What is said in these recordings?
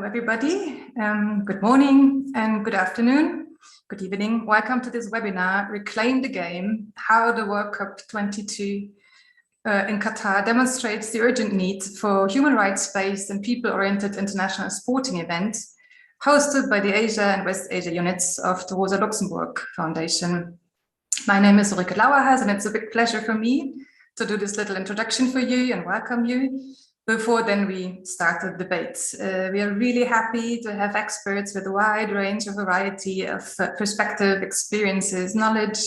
Everybody, good morning and good afternoon, good evening. Welcome to this webinar, Reclaim the Game, how the World Cup 22 in Qatar demonstrates the urgent need for human rights-based and people-oriented international sporting events, hosted by the Asia and West Asia units of the Rosa-Luxemburg Foundation. My name is Uli Lauerhass, and it's a big pleasure for me to do this little introduction for you and welcome you. Before then we start the debate. We are really happy to have experts with a wide range of variety of perspective, experiences, knowledge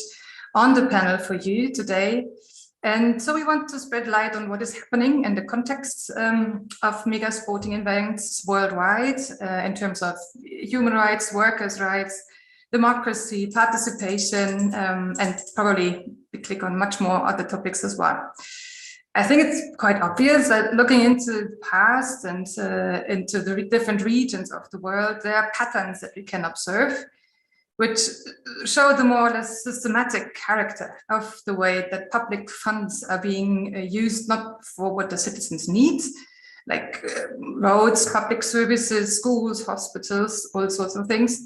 on the panel for you today. And so we want to spread light on what is happening in the context of mega sporting events worldwide in terms of human rights, workers' rights, democracy, participation, and probably we click on much more other topics as well. I think it's quite obvious that looking into the past and into the different regions of the world, there are patterns that we can observe, which show the more or less systematic character of the way that public funds are being used, not for what the citizens need, like roads, public services, schools, hospitals, all sorts of things,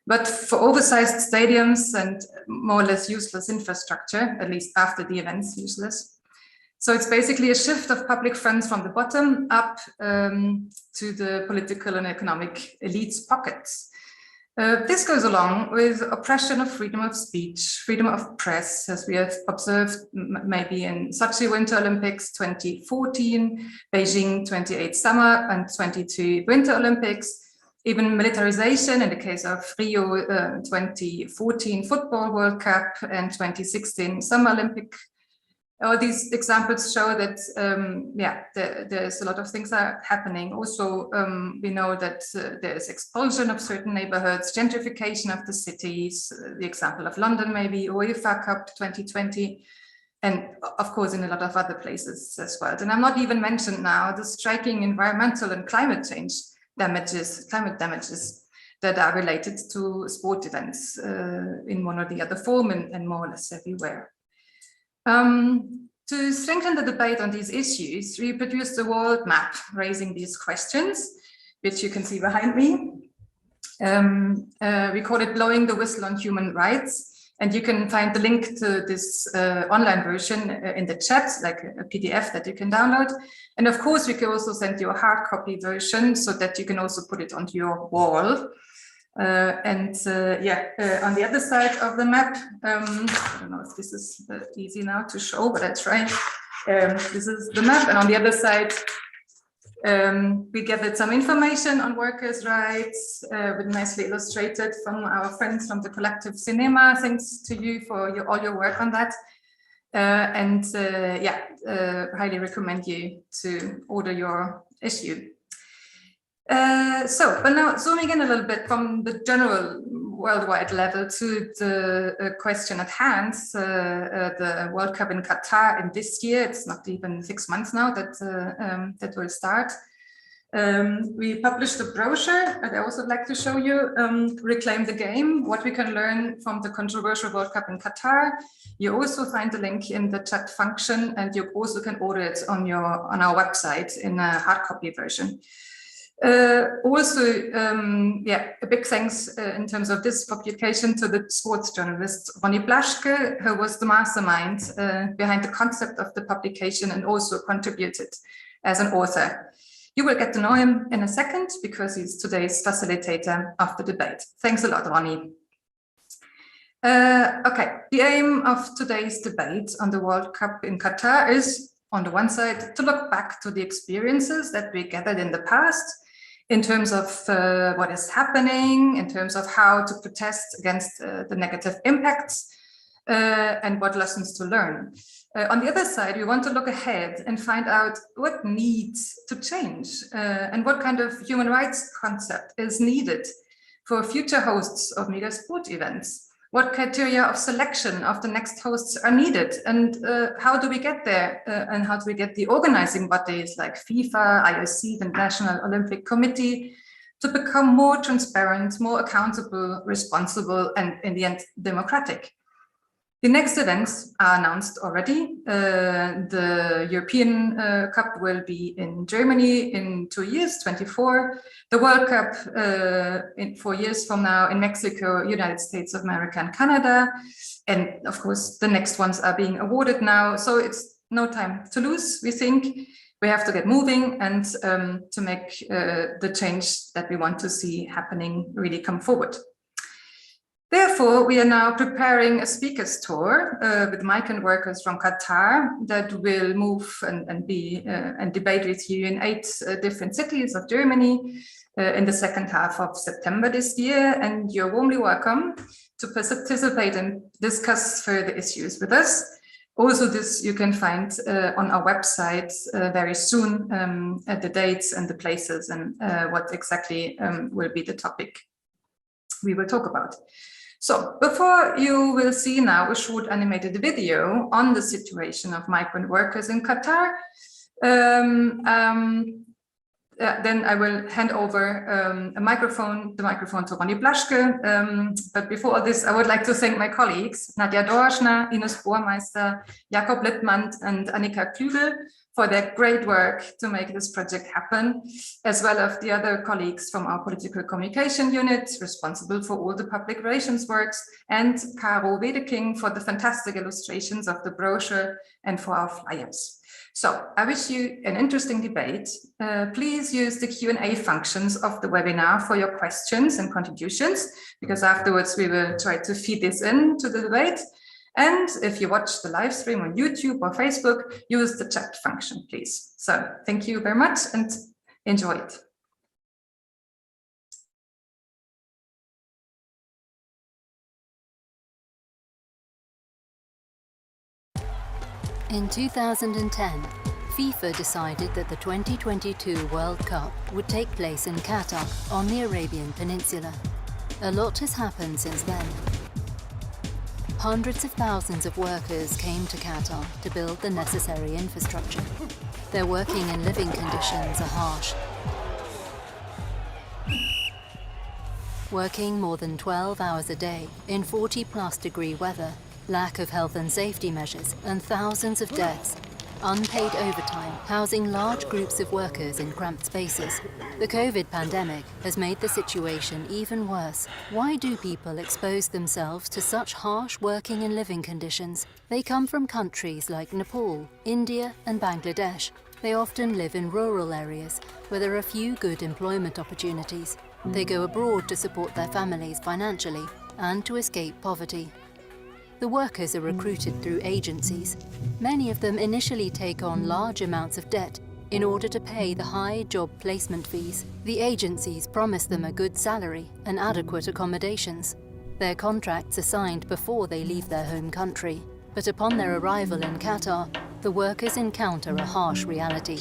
but for oversized stadiums and more or less useless infrastructure, at least after the event's useless. So it's basically a shift of public funds from the bottom up to the political and economic elites' pockets. This goes along with oppression of freedom of speech, freedom of press, as we have observed maybe in Sochi Winter Olympics 2014, Beijing 28 Summer and 22 Winter Olympics, even militarization in the case of Rio 2014 Football World Cup and 2016 Summer Olympic. All these examples show that, there's a lot of things are happening. Also, we know that there's expulsion of certain neighborhoods, gentrification of the cities, the example of London maybe, or UEFA Cup 2020, and of course in a lot of other places as well. And I'm not even mentioned now the striking environmental and climate damages that are related to sport events in one or the other form and more or less everywhere. To strengthen the debate on these issues, we produced a world map raising these questions, which you can see behind me. We call it Blowing the Whistle on Human Rights, and you can find the link to this online version in the chat, like a PDF that you can download. And of course, we can also send you a hard copy version so that you can also put it onto your wall. On the other side of the map, I don't know if this is easy now to show, but I try. This is the map, and on the other side, we gathered some information on workers' rights, with nicely illustrated from our friends from the collective Cinema. Thanks to you for all your work on that. Highly recommend you to order your issue. But now zooming in a little bit from the general worldwide level to the question at hand, the World Cup in Qatar in this year, it's not even 6 months now that will start. We published a brochure that I also like to show you, Reclaim the Game, what we can learn from the controversial World Cup in Qatar. You also find the link in the chat function, and you also can order it on our website in a hard copy version. A big thanks in terms of this publication to the sports journalist Ronny Blaschke, who was the mastermind behind the concept of the publication and also contributed as an author. You will get to know him in a second because he's today's facilitator of the debate. Thanks a lot, Ronny. The aim of today's debate on the World Cup in Qatar is, on the one side, to look back to the experiences that we gathered in the past, in terms of what is happening, in terms of how to protest against the negative impacts, and what lessons to learn. On the other side, we want to look ahead and find out what needs to change and what kind of human rights concept is needed for future hosts of mega sport events. What criteria of selection of the next hosts are needed, and how do we get there, and how do we get the organizing bodies like FIFA, IOC, the National Olympic Committee to become more transparent, more accountable, responsible, and in the end, democratic. The next events are announced already. The European Cup will be in Germany in 2 years, 24. The World Cup in 4 years from now in Mexico, United States of America and Canada. And of course, the next ones are being awarded now. So it's no time to lose, we think. We have to get moving and to make the change that we want to see happening really come forward. Therefore, we are now preparing a speakers tour with migrant workers from Qatar that will move and debate with you in 8 different cities of Germany in the second half of September this year. And you're warmly welcome to participate and discuss further issues with us. Also, this you can find on our website very soon, the dates and the places and what exactly will be the topic we will talk about. So before you will see now a short animated video on the situation of migrant workers in Qatar, then I will hand over the microphone to Ronny Blaschke. But before all this, I would like to thank my colleagues, Nadja Dorschner, Ines Bohrmeister, Jakob Littmann, and Annika Klügel for their great work to make this project happen, as well as the other colleagues from our political communication unit responsible for all the public relations works, and Caro Wedeking for the fantastic illustrations of the brochure and for our flyers. So I wish you an interesting debate. Please use the Q&A functions of the webinar for your questions and contributions, because afterwards we will try to feed this into the debate. And if you watch the live stream on YouTube or Facebook, use the chat function, please. So thank you very much and enjoy it. In 2010, FIFA decided that the 2022 World Cup would take place in Qatar on the Arabian Peninsula. A lot has happened since then. Hundreds of thousands of workers came to Qatar to build the necessary infrastructure. Their working and living conditions are harsh. Working more than 12 hours a day in 40+ degree weather, lack of health and safety measures, and thousands of deaths. Unpaid overtime, housing large groups of workers in cramped spaces. The COVID pandemic has made the situation even worse. Why do people expose themselves to such harsh working and living conditions? They come from countries like Nepal, India, and Bangladesh. They often live in rural areas where there are few good employment opportunities. They go abroad to support their families financially and to escape poverty. The workers are recruited through agencies. Many of them initially take on large amounts of debt in order to pay the high job placement fees. The agencies promise them a good salary and adequate accommodations. Their contracts are signed before they leave their home country. But upon their arrival in Qatar, the workers encounter a harsh reality.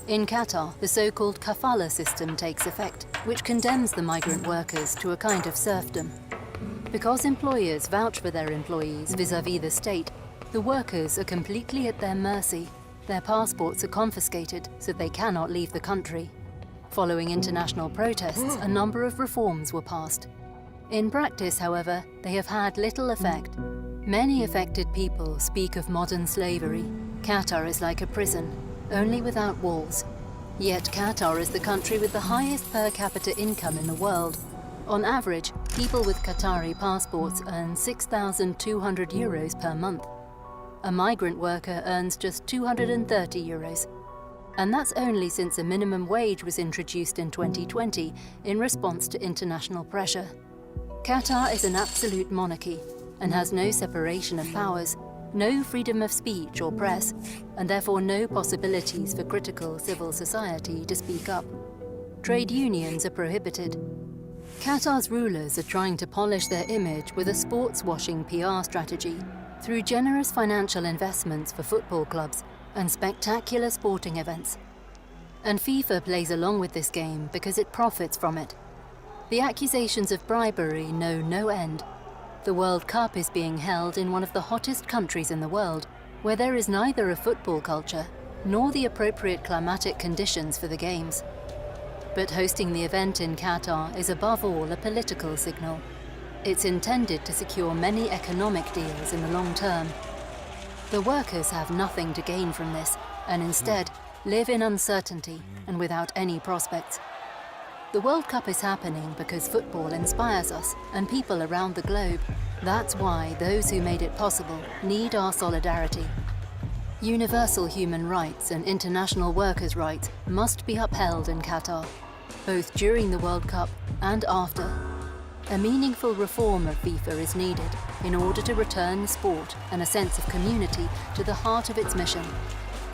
In Qatar, the so-called kafala system takes effect, which condemns the migrant workers to a kind of serfdom. Because employers vouch for their employees vis-à-vis the state, the workers are completely at their mercy. Their passports are confiscated, so they cannot leave the country. Following international protests, a number of reforms were passed. In practice, however, they have had little effect. Many affected people speak of modern slavery. Qatar is like a prison, only without walls. Yet Qatar is the country with the highest per capita income in the world. On average, people with Qatari passports earn 6,200 euros per month. A migrant worker earns just 230 euros. And that's only since a minimum wage was introduced in 2020 in response to international pressure. Qatar is an absolute monarchy and has no separation of powers, no freedom of speech or press, and therefore no possibilities for critical civil society to speak up. Trade unions are prohibited. Qatar's rulers are trying to polish their image with a sports-washing PR strategy through generous financial investments for football clubs and spectacular sporting events. And FIFA plays along with this game because it profits from it. The accusations of bribery know no end. The World Cup is being held in one of the hottest countries in the world, where there is neither a football culture nor the appropriate climatic conditions for the games. But hosting the event in Qatar is above all a political signal. It's intended to secure many economic deals in the long term. The workers have nothing to gain from this, and instead live in uncertainty and without any prospects. The World Cup is happening because football inspires us and people around the globe. That's why those who made it possible need our solidarity. Universal human rights and international workers' rights must be upheld in Qatar, both during the World Cup and after. A meaningful reform of FIFA is needed in order to return sport and a sense of community to the heart of its mission.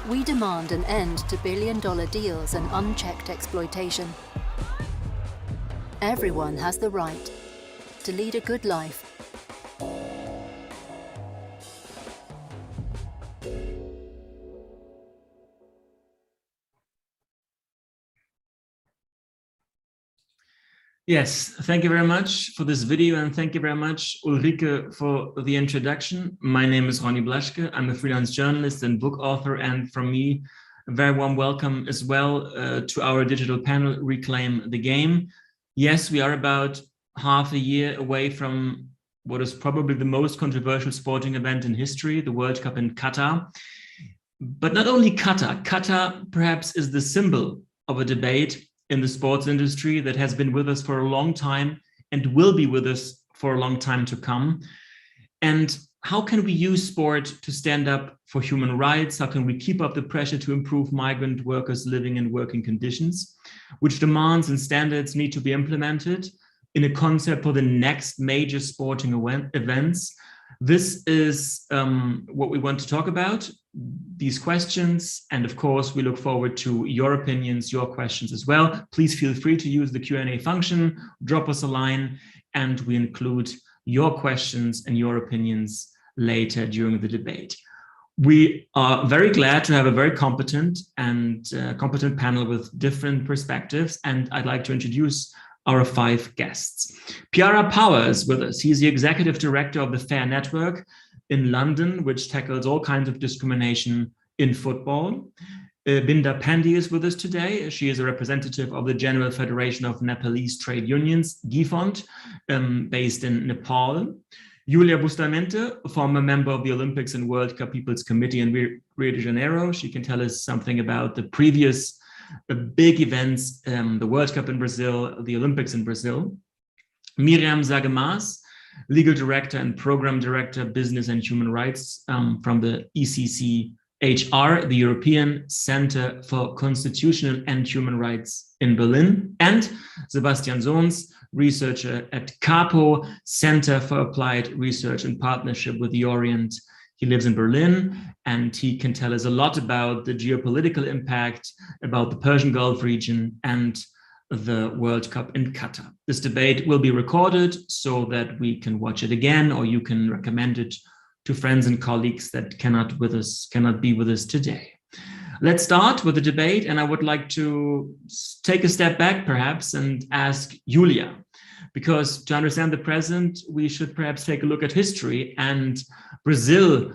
We demand an end to billion-dollar deals and unchecked exploitation. Everyone has the right to lead a good life. Yes, thank you very much for this video, and thank you very much, Ulrike, for the introduction. My name is Ronny Blaschke. I'm a freelance journalist and book author, and from me, a very warm welcome as well to our digital panel, Reclaim the Game. Yes, we are about half a year away from what is probably the most controversial sporting event in history, the World Cup in Qatar. But not only Qatar. Qatar perhaps is the symbol of a debate in the sports industry that has been with us for a long time and will be with us for a long time to come. And how can we use sport to stand up for human rights? How can we keep up the pressure to improve migrant workers' living and working conditions? Which demands and standards need to be implemented in a concept for the next major sporting events. This is what we want to talk about, these questions. And of course, we look forward to your opinions, your questions as well. Please feel free to use the Q&A function, drop us a line, and we include your questions and your opinions later during the debate. We are very glad to have a very competent panel with different perspectives, and I'd like to introduce our 5 guests. Piara Power is with us. He's the executive director of the FAIR Network in London, which tackles all kinds of discrimination in football. Binda Pandey is with us today. She is a representative of the General Federation of Nepalese Trade Unions, GIFONT, based in Nepal. Julia Bustamante, a former member of the Olympics and World Cup People's Committee in Rio de Janeiro. She can tell us something about the previous big events, the World Cup in Brazil, the Olympics in Brazil. Miriam Zagemas, legal director and program director, business and human rights from the ECCHR, the European Center for Constitutional and Human Rights in Berlin. And Sebastian Sohns, researcher at CAPO, Center for Applied Research in Partnership with the Orient. He lives in Berlin, and he can tell us a lot about the geopolitical impact, about the Persian Gulf region, and the World Cup in Qatar. This debate will be recorded so that we can watch it again, or you can recommend it to friends and colleagues that cannot be with us today. Let's start with the debate, and I would like to take a step back perhaps and ask Julia, because to understand the present, we should perhaps take a look at history. And Brazil,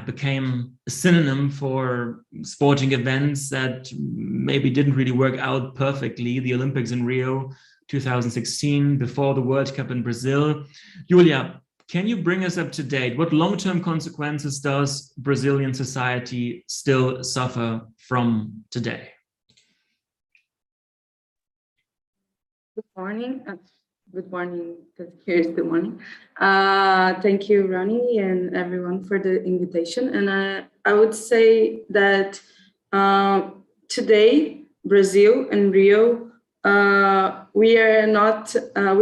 became a synonym for sporting events that maybe didn't really work out perfectly. The Olympics in Rio 2016, before the World Cup in Brazil. Julia, can you bring us up to date? What long-term consequences does Brazilian society still suffer from today? Good morning. Good morning, because here's the morning. Thank you, Ronny, and everyone for the invitation. And I would say that today, Brazil and Rio, we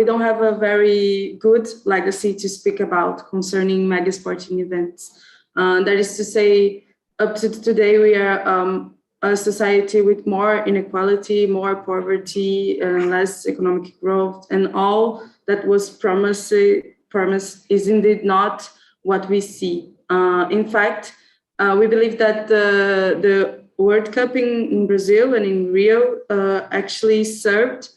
don't have a very good legacy to speak about concerning mega sporting events. That is to say, up to today, we are a society with more inequality, more poverty, and less economic growth, and all that was promised is indeed not what we see. In fact, we believe that the World Cup in Brazil and in Rio actually served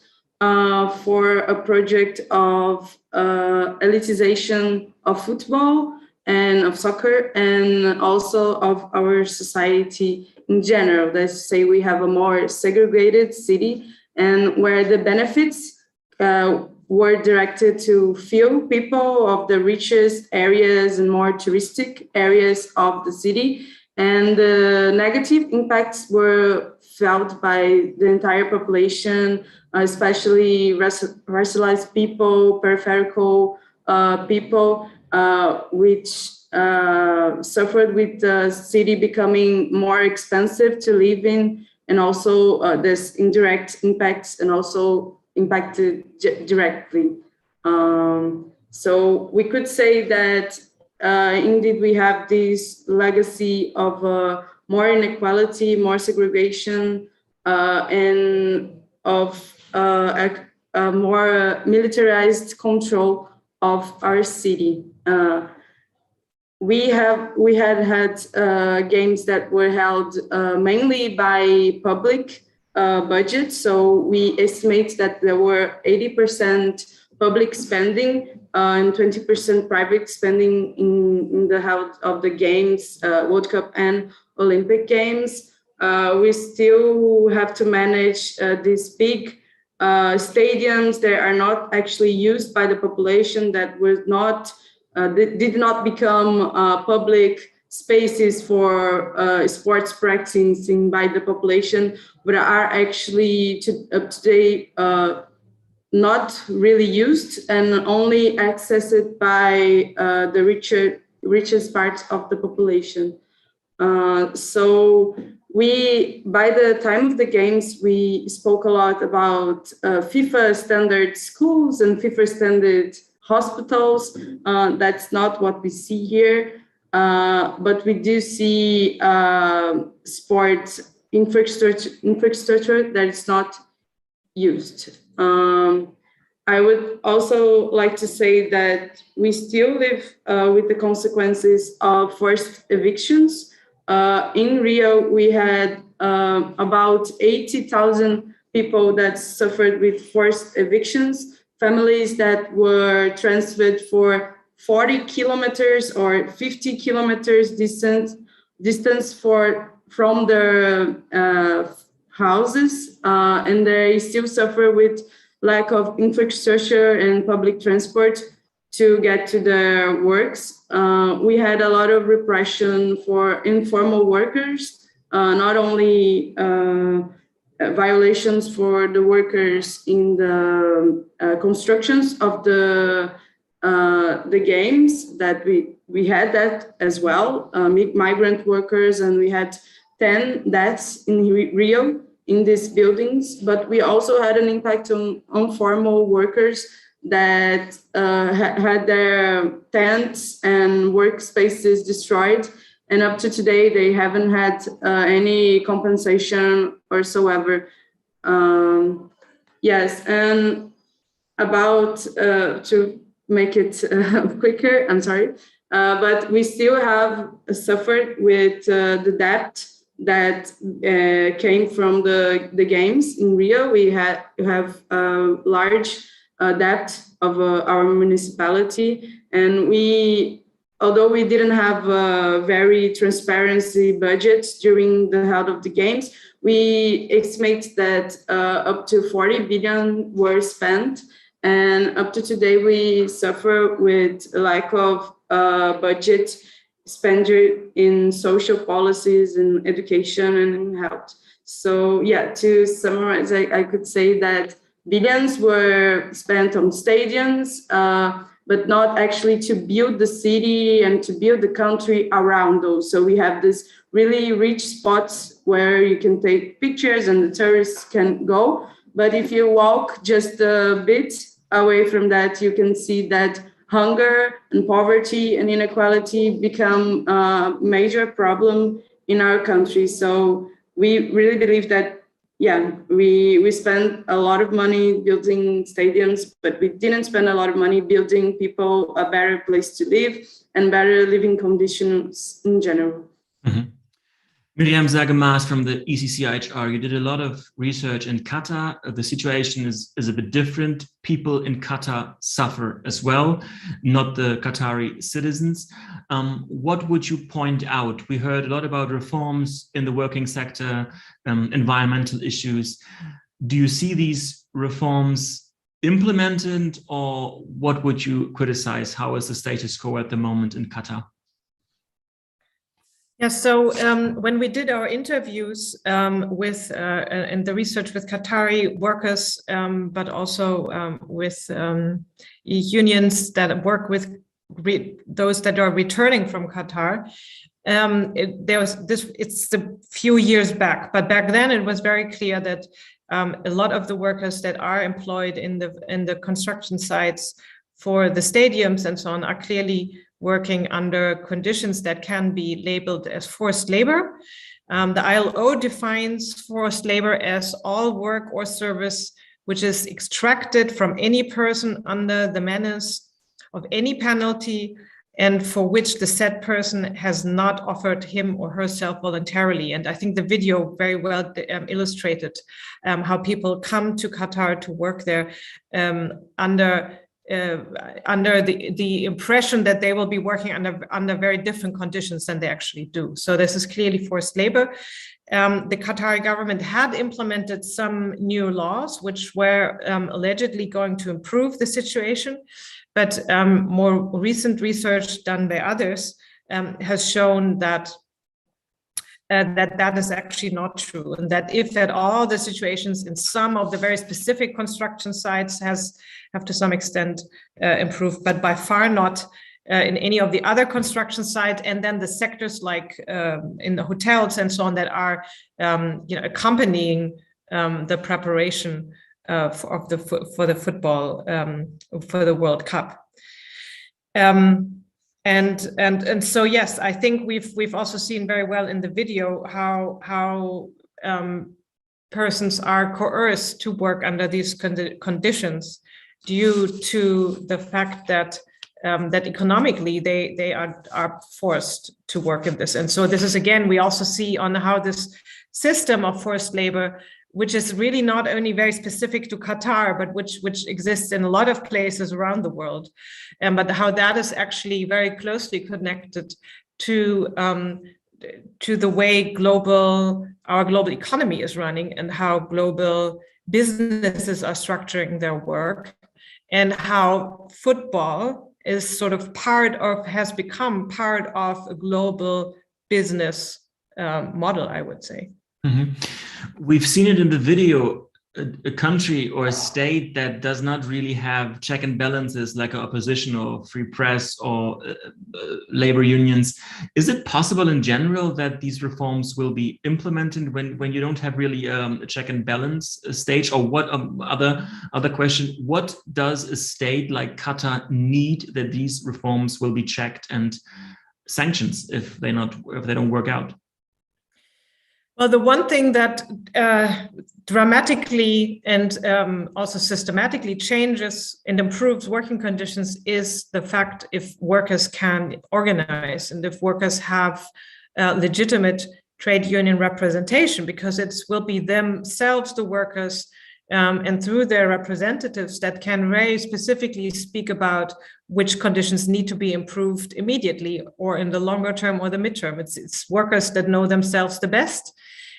for a project of elitization of football and of soccer, and also of our society in general. Let's say we have a more segregated city, and where the benefits were directed to few people of the richest areas and more touristic areas of the city. And the negative impacts were felt by the entire population, especially racialized people, peripheral people, which suffered with the city becoming more expensive to live in, and also there's indirect impacts and also impacted directly. So we could say that indeed we have this legacy of more inequality, more segregation, and of a more militarized control of our city. We had games that were held mainly by public budget. So we estimate that there were 80% public spending and 20% private spending in the health of the games, World Cup and Olympic Games. We still have to manage these big stadiums that are not actually used by the population, that were not did not become public spaces for sports practicing by the population, but are actually today not really used and only accessed by the richest parts of the population. So by the time of the games, we spoke a lot about FIFA standard schools and FIFA standard hospitals. That's not what we see here, but we do see sports infrastructure that is not used. I would also like to say that we still live with the consequences of forced evictions. In Rio, we had about 80,000 people that suffered with forced evictions, families that were transferred for 40 kilometers or 50 kilometers distance from their houses, and they still suffer with lack of infrastructure and public transport to get to their works. We had a lot of repression for informal workers, not only violations for the workers in the constructions of the games, that we had that as well, migrant workers, and we had 10 deaths in Rio in these buildings. But we also had an impact on formal workers that had their tents and workspaces destroyed, and up to today they haven't had any compensation whatsoever. Yes, and about to make it quicker, I'm sorry, but we still have suffered with the debt that came from the games in Rio. We have a large debt of our municipality, and although we didn't have a very transparency budget during the health of the games, we estimate that up to 40 billion were spent, and up to today we suffer with a lack of budget expenditure in social policies, in education, and in health. So yeah, to summarize, I could say that billions were spent on stadiums, but not actually to build the city and to build the country around those. So we have this really rich spots where you can take pictures and the tourists can go. But if you walk just a bit away from that, you can see that hunger and poverty and inequality become a major problem in our country. So we really believe that, yeah, we spend a lot of money building stadiums, but we didn't spend a lot of money building people a better place to live and better living conditions in general. Mm-hmm. Miriam Zagemaas from the ECCIHR, you did a lot of research in Qatar. The situation is a bit different. People in Qatar suffer as well, not the Qatari citizens. What would you point out? We heard a lot about reforms in the working sector, environmental issues. Do you see these reforms implemented, or what would you criticize? How is the status quo at the moment in Qatar? Yeah, so when we did our interviews with and the research with Qatari workers, but also with unions that work with those that are returning from Qatar, there was this. It's a few years back, but back then it was very clear that a lot of the workers that are employed in the construction sites for the stadiums and so on are clearly working under conditions that can be labeled as forced labor. The ILO defines forced labor as all work or service which is extracted from any person under the menace of any penalty and for which the said person has not offered him or herself voluntarily. And I think the video very well illustrated how people come to Qatar to work there under the impression that they will be working under very different conditions than they actually do. So this is clearly forced labor. The Qatari government had implemented some new laws which were allegedly going to improve the situation, but more recent research done by others has shown that that is actually not true, and that if at all, the situations in some of the very specific construction sites have to some extent improved, but by far not in any of the other construction sites, and then the sectors like in the hotels and so on that are accompanying the preparation for the football for the World Cup. And so yes, I think we've also seen very well in the video how persons are coerced to work under these conditions due to the fact that that economically they are forced to work in this. And so this is, again, we also see on how this system of forced labor, which is really not only very specific to Qatar, but which exists in a lot of places around the world, but how that is actually very closely connected to the way our global economy is running and how global businesses are structuring their work, and how football is sort of has become part of a global business model, I would say. Mm-hmm. We've seen it in the video, a country or a state that does not really have check and balances like an opposition or free press or labor unions. Is it possible in general that these reforms will be implemented when you don't have really a check and balance stage? Or what other question, what does a state like Qatar need that these reforms will be checked, and sanctions if they don't work out? Well, the one thing that dramatically and also systematically changes and improves working conditions is the fact if workers can organize and if workers have legitimate trade union representation, because it will be themselves, the workers, and through their representatives that can very specifically speak about which conditions need to be improved immediately or in the longer term or the midterm. It's workers that know themselves the best,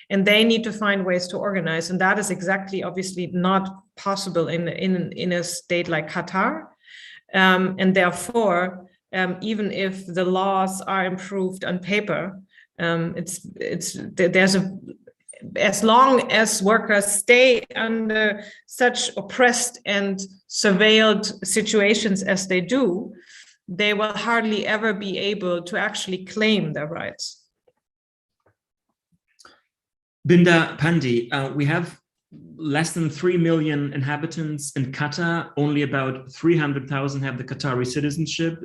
and they need to find ways to organize. And that is exactly, obviously, not possible in a state like Qatar. And therefore, even if the laws are improved on paper, as long as workers stay under such oppressed and surveilled situations as they do, they will hardly ever be able to actually claim their rights. Binda Pandey, we have less than 3 million inhabitants in Qatar. Only about 300,000 have the Qatari citizenship.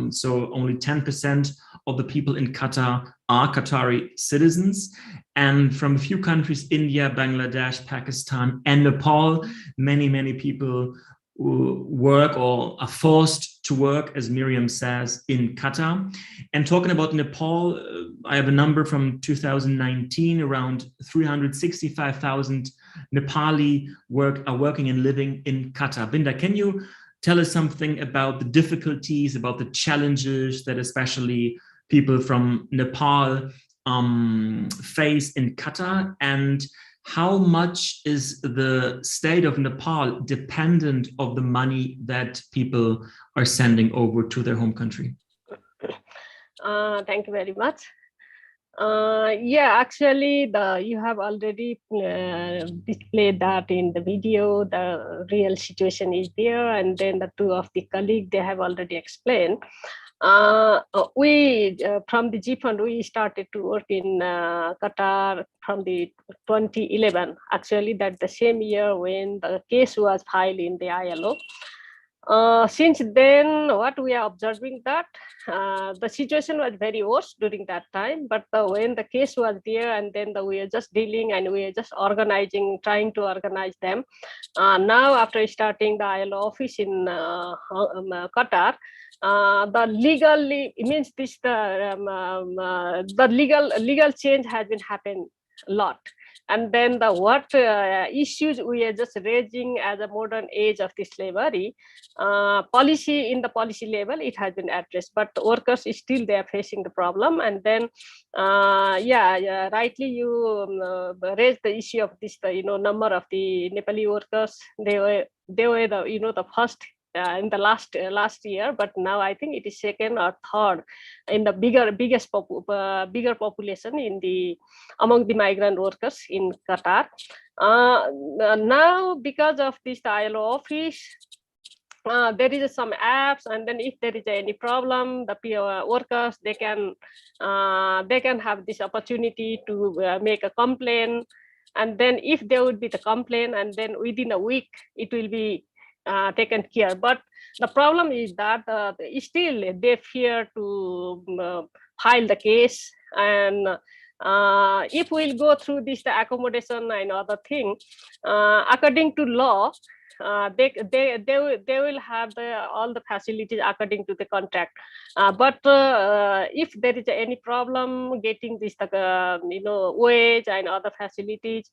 So only 10% of the people in Qatar are Qatari citizens. And from a few countries, India, Bangladesh, Pakistan, and Nepal, many people work or are forced to work, as Miriam says, in Qatar. And talking about Nepal, I have a number from 2019, around 365,000 Nepali are working and living in Qatar. Binda, can you tell us something about the difficulties, about the challenges that especially people from Nepal face in Qatar? And how much is the state of Nepal dependent of the money that people are sending over to their home country? Thank you very much. Yeah, actually, you have already displayed that in the video. The real situation is there, and then the two of the colleagues, they have already explained. We from the G Fund, we started to work in Qatar from the 2011. Actually, that's the same year when the case was filed in the ILO. Since then, what we are observing that the situation was very worse during that time, but when the case was there, and then we are just dealing and we are just organizing, trying to organize them. Now, after starting the ILO office in Qatar, the legally means this the legal change has been happened a lot. And then the what issues we are just raising as a modern age of the slavery, policy in the policy level, it has been addressed, but workers still they are facing the problem. And then, yeah, rightly you raised the issue of this, number of the Nepali workers. They were the the first in the last year, but now I think it is second or third in the bigger population in among the migrant workers in Qatar. Now, because of this ILO office, there is some apps, and then if there is any problem, the workers they can have this opportunity to make a complaint, and then if there would be the complaint, and then within a week it will be taken care. But the problem is that still they fear to file the case, and if we'll go through this the accommodation and other thing, according to law, they will have all the facilities according to the contract. But if there is any problem getting this wage and other facilities,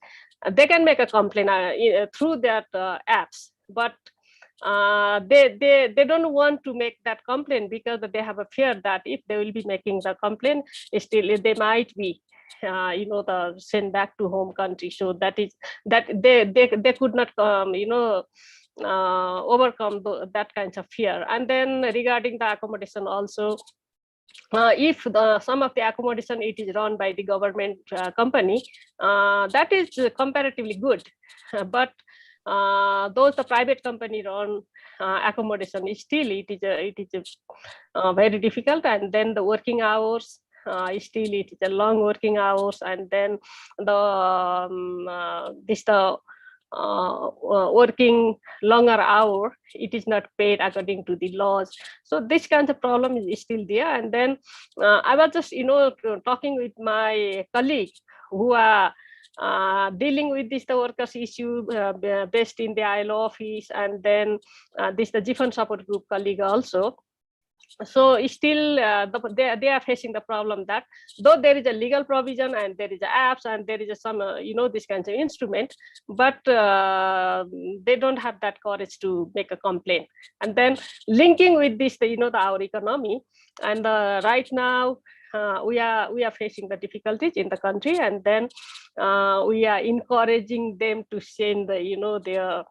they can make a complaint through that apps. But they don't want to make that complaint because they have a fear that if they will be making the complaint, still they might be sent back to home country. So that they could not overcome that kinds of fear. And then regarding the accommodation also, if some of the accommodation it is run by the government company, that is comparatively good, but those the private company run accommodation, still it is very difficult. And then the working hours, still it is a long working hours, and then the working longer hour, it is not paid according to the laws. So this kind of problem is still there. And then I was just talking with my colleague who are dealing with the workers issue based in the ILO office, and then the G-Fund support group colleague also. So still they are facing the problem that though there is a legal provision and there is apps and there is some this kind of instrument, but they don't have that courage to make a complaint. And then linking with this our economy, and right now we are facing the difficulties in the country, and then we are encouraging them to send their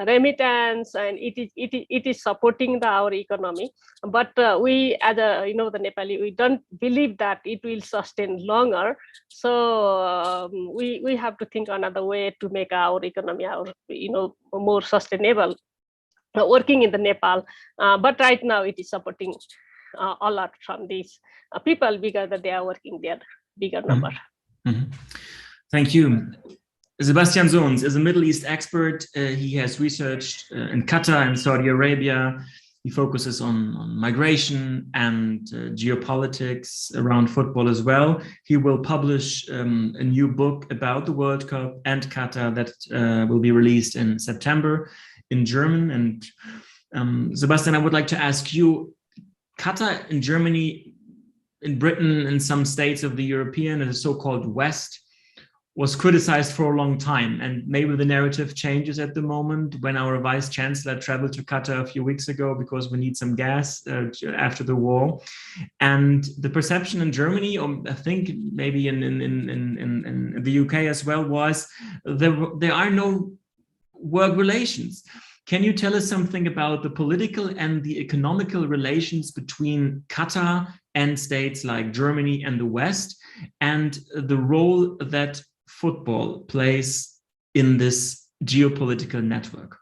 remittance, and it is supporting our economy. But we as the Nepali, we don't believe that it will sustain longer. So we have to think another way to make our economy more sustainable, working in the Nepal. But right now it is supporting a lot from these people because they are working there, bigger number. Mm-hmm. Thank you. Sebastian Sohns is a Middle East expert. He has researched in Qatar and Saudi Arabia. He focuses on migration and geopolitics around football as well. He will publish a new book about the World Cup and Qatar that will be released in September in German. And Sebastian, I would like to ask you, Qatar in Germany, in Britain, in some states of the European and the so-called West, was criticized for a long time, and maybe the narrative changes at the moment when our vice chancellor traveled to Qatar a few weeks ago because we need some gas after the war. And the perception in Germany, or I think maybe in the UK as well, was there are no work relations. Can you tell us something about the political and the economical relations between Qatar and states like Germany and the West, and the role that football plays in this geopolitical network?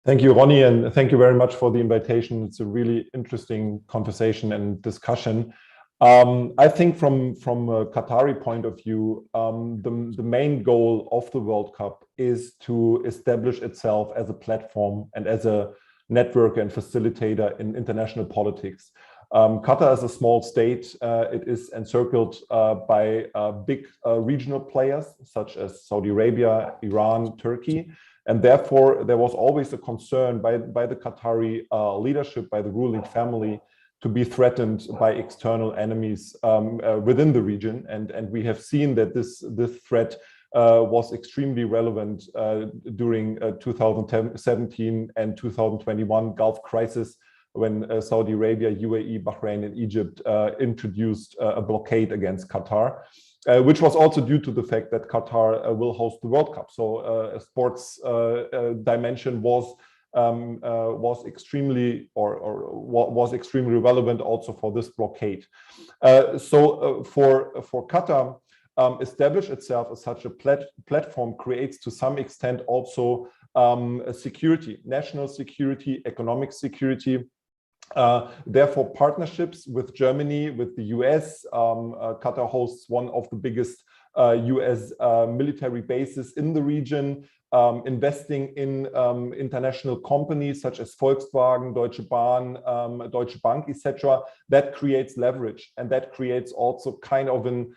Thank you, Ronny, and thank you very much for the invitation. It's a really interesting conversation and discussion. I think from a Qatari point of view, the main goal of the World Cup is to establish itself as a platform and as a network and facilitator in international politics. Qatar is a small state. It is encircled by big regional players such as Saudi Arabia, Iran, Turkey. And therefore, there was always a concern by the Qatari leadership, by the ruling family, to be threatened by external enemies within the region. And we have seen that this threat was extremely relevant during 2017 and 2021 Gulf crisis, when Saudi Arabia, UAE, Bahrain, and Egypt introduced a blockade against Qatar, which was also due to the fact that Qatar will host the World Cup. So a sports dimension was extremely relevant also for this blockade. For Qatar, establish itself as such a platform creates to some extent also security, national security, economic security. Therefore, partnerships with Germany, with the US, Qatar hosts one of the biggest US military bases in the region, investing in international companies such as Volkswagen, Deutsche Bahn, Deutsche Bank, etc. That creates leverage, and that creates also kind of an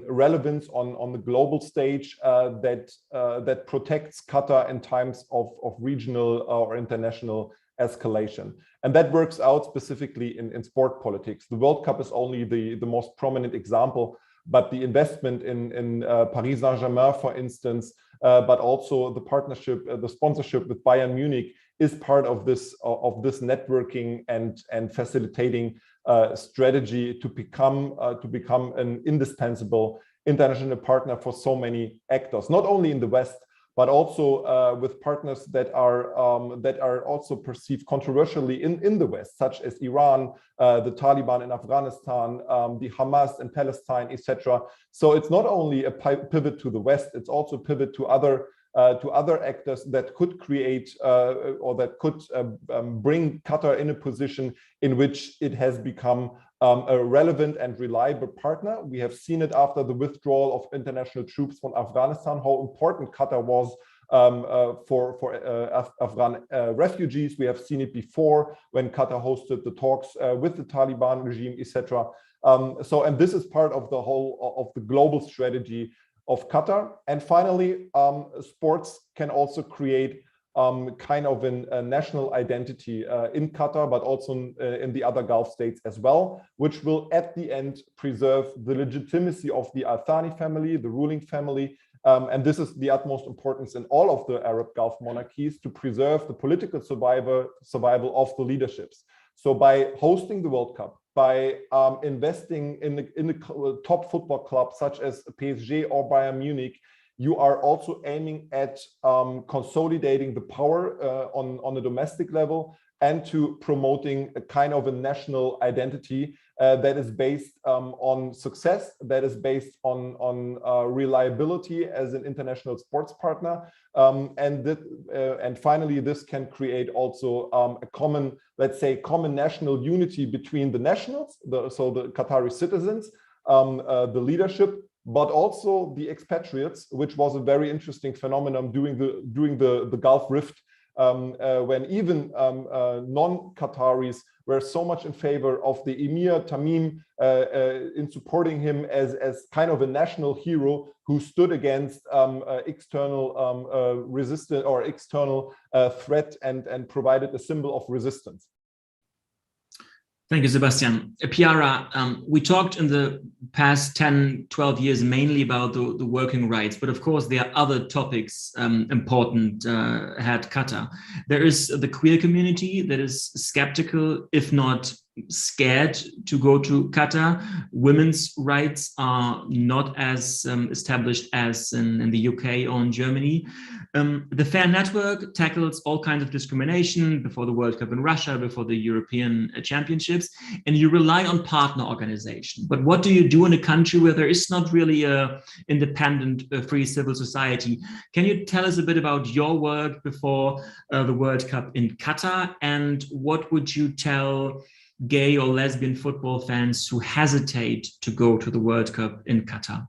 relevance on the global stage that protects Qatar in times of regional or international escalation. And that works out specifically in sport politics. The World Cup is only the most prominent example, but the investment in Paris Saint-Germain, for instance, but also the partnership, the sponsorship with Bayern Munich is part of this networking and facilitating strategy to become an indispensable international partner for so many actors, not only in the West, but also with partners that are also perceived controversially in the West, such as Iran, the Taliban in Afghanistan, the Hamas in Palestine, etc. So it's not only a pivot to the West; it's also a pivot to other actors that could create or that could bring Qatar in a position in which it has become a relevant and reliable partner. We have seen it after the withdrawal of international troops from Afghanistan, how important Qatar was for Afghan refugees. We have seen it before when Qatar hosted the talks with the Taliban regime, etc. And this is part of the whole of the global strategy of Qatar. And finally, sports can also create kind of a national identity in Qatar, but also in the other Gulf states as well, which will at the end preserve the legitimacy of the Al Thani family, the ruling family. And this is the utmost importance in all of the Arab Gulf monarchies, to preserve the political survival of the leaderships. So by hosting the World Cup, by investing in the top football clubs such as PSG or Bayern Munich, you are also aiming at consolidating the power on a domestic level and to promoting a kind of a national identity that is based on success, that is based on reliability as an international sports partner. And finally, this can create also a common, let's say, common national unity between the nationals, so the Qatari citizens, the leadership, but also the expatriates, which was a very interesting phenomenon during the Gulf Rift, when even non-Qataris were so much in favor of the Emir Tamim in supporting him as kind of a national hero who stood against external resistance or external threat and provided a symbol of resistance. Thank you, Sebastian. Piara, we talked in the past 10, 12 years mainly about the working rights, but of course there are other topics important at Qatar. There is the queer community that is skeptical, if not scared, to go to Qatar. Women's rights are not as established as in the UK or in Germany. The Fair Network tackles all kinds of discrimination before the World Cup in Russia, before the European Championships, and you rely on partner organization. But what do you do in a country where there is not really a independent, free civil society? Can you tell us a bit about your work before the World Cup in Qatar, and what would you tell gay or lesbian football fans who hesitate to go to the World Cup in Qatar?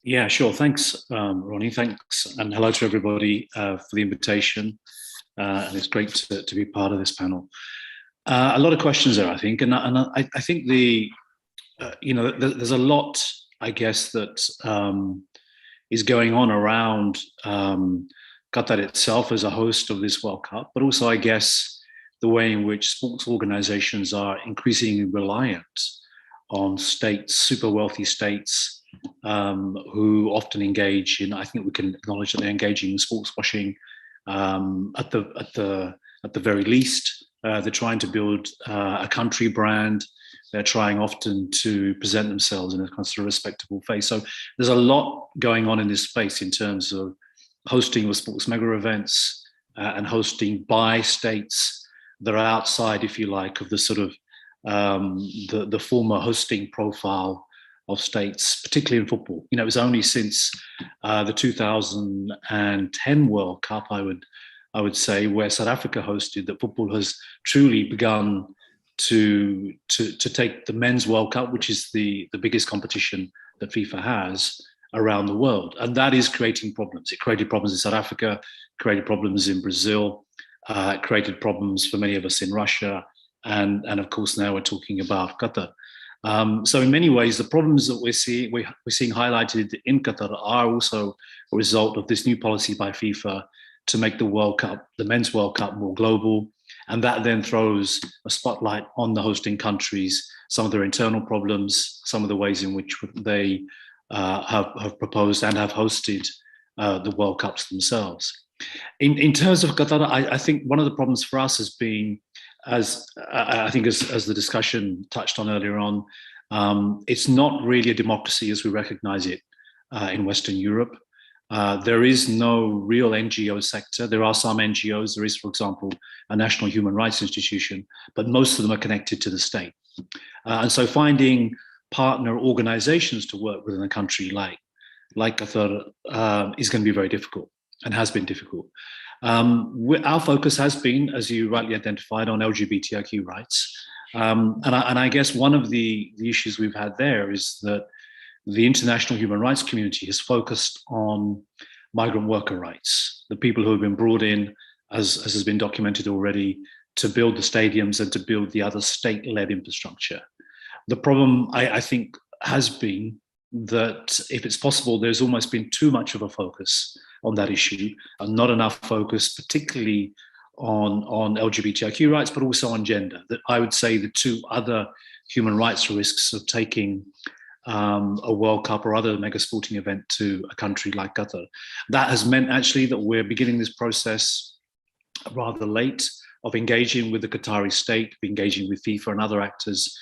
Yeah, sure. Thanks, Ronnie. Thanks, and hello to everybody for the invitation. And it's great to be part of this panel. A lot of questions there, I think, and I think there's a lot, I guess, that is going on around Qatar itself as a host of this World Cup, but also, I guess, the way in which sports organizations are increasingly reliant on states, super wealthy states, who often engage in, I think we can acknowledge that they're engaging in sports washing at the very least. They're trying to build a country brand. They're trying often to present themselves in a kind of respectable face. So there's a lot going on in this space in terms of hosting of sports mega events and hosting by states that are outside, if you like, of the sort of the former hosting profile of states, particularly in football. You know, it was only since the 2010 World Cup, I would say, where South Africa hosted, that football has truly begun to take the men's World Cup, which is the biggest competition that FIFA has around the world, and that is creating problems. It created problems in South Africa, created problems in Brazil, created problems for many of us in Russia, and of course now we're talking about Qatar. So in many ways, the problems that we're seeing highlighted in Qatar are also a result of this new policy by FIFA to make the World Cup, the men's World Cup, more global. And that then throws a spotlight on the hosting countries, some of their internal problems, some of the ways in which they have proposed and have hosted the World Cups themselves. In terms of Qatar, I think one of the problems for us has been, as the discussion touched on earlier on, it's not really a democracy as we recognize it in Western Europe. There is no real NGO sector. There are some NGOs. There is, for example, a National Human Rights Institution, but most of them are connected to the state. And so finding partner organizations to work within a country like Qatar is going to be very difficult and has been difficult. Our focus has been, as you rightly identified, on LGBTIQ rights. And I guess one of the issues we've had there is that the international human rights community has focused on migrant worker rights, the people who have been brought in, as has been documented already, to build the stadiums and to build the other state-led infrastructure. The problem, I think, has been that if it's possible, there's almost been too much of a focus on that issue and not enough focus, particularly on LGBTIQ rights, but also on gender. That I would say the two other human rights risks of taking a World Cup or other mega sporting event to a country like Qatar. That has meant actually that we're beginning this process rather late of engaging with the Qatari state, engaging with FIFA and other actors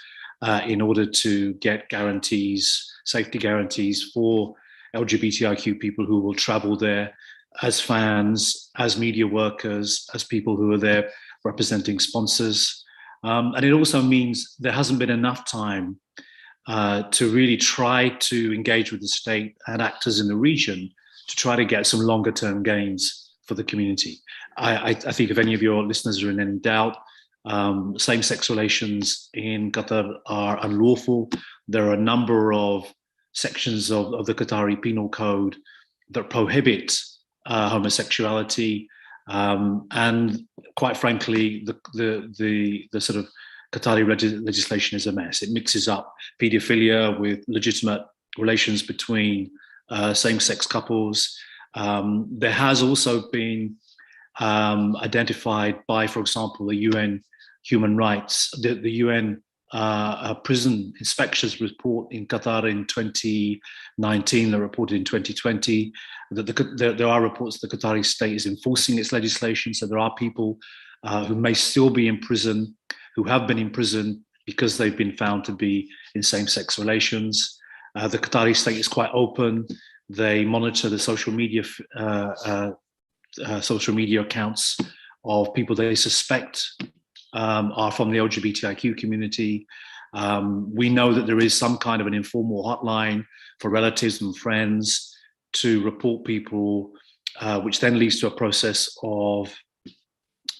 in order to get guarantees, safety guarantees for LGBTIQ people who will travel there as fans, as media workers, as people who are there representing sponsors. And it also means there hasn't been enough time to really try to engage with the state and actors in the region to try to get some longer term gains for the community. I think if any of your listeners are in any doubt, same-sex relations in Qatar are unlawful. There are a number of sections of the Qatari penal code that prohibit homosexuality, and quite frankly, the sort of Qatari legislation is a mess. It mixes up paedophilia with legitimate relations between same-sex couples. There has also been identified by, for example, the UN human rights. The UN prison inspections report in Qatar in 2019, they reported in 2020 that there are reports that the Qatari state is enforcing its legislation. So there are people who may still be in prison, who have been in prison because they've been found to be in same-sex relations. The Qatari state is quite open. They monitor the social media accounts of people they suspect are from the LGBTIQ community. We know that there is some kind of an informal hotline for relatives and friends to report people, which then leads to a process of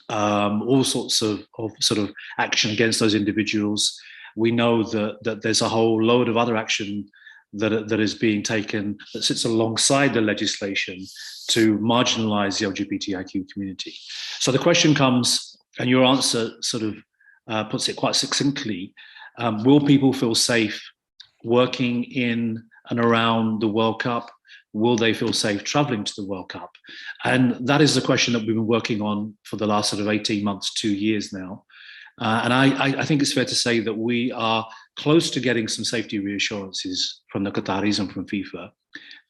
all sorts of sort of action against those individuals. We know that there's a whole load of other action that is being taken that sits alongside the legislation to marginalize the LGBTIQ community. So the question comes, and your answer sort of puts it quite succinctly, will people feel safe working in and around the World Cup? Will they feel safe traveling to the World Cup? And that is the question that we've been working on for the last sort of 18 months, 2 years now. And I think it's fair to say that we are close to getting some safety reassurances from the Qataris and from FIFA,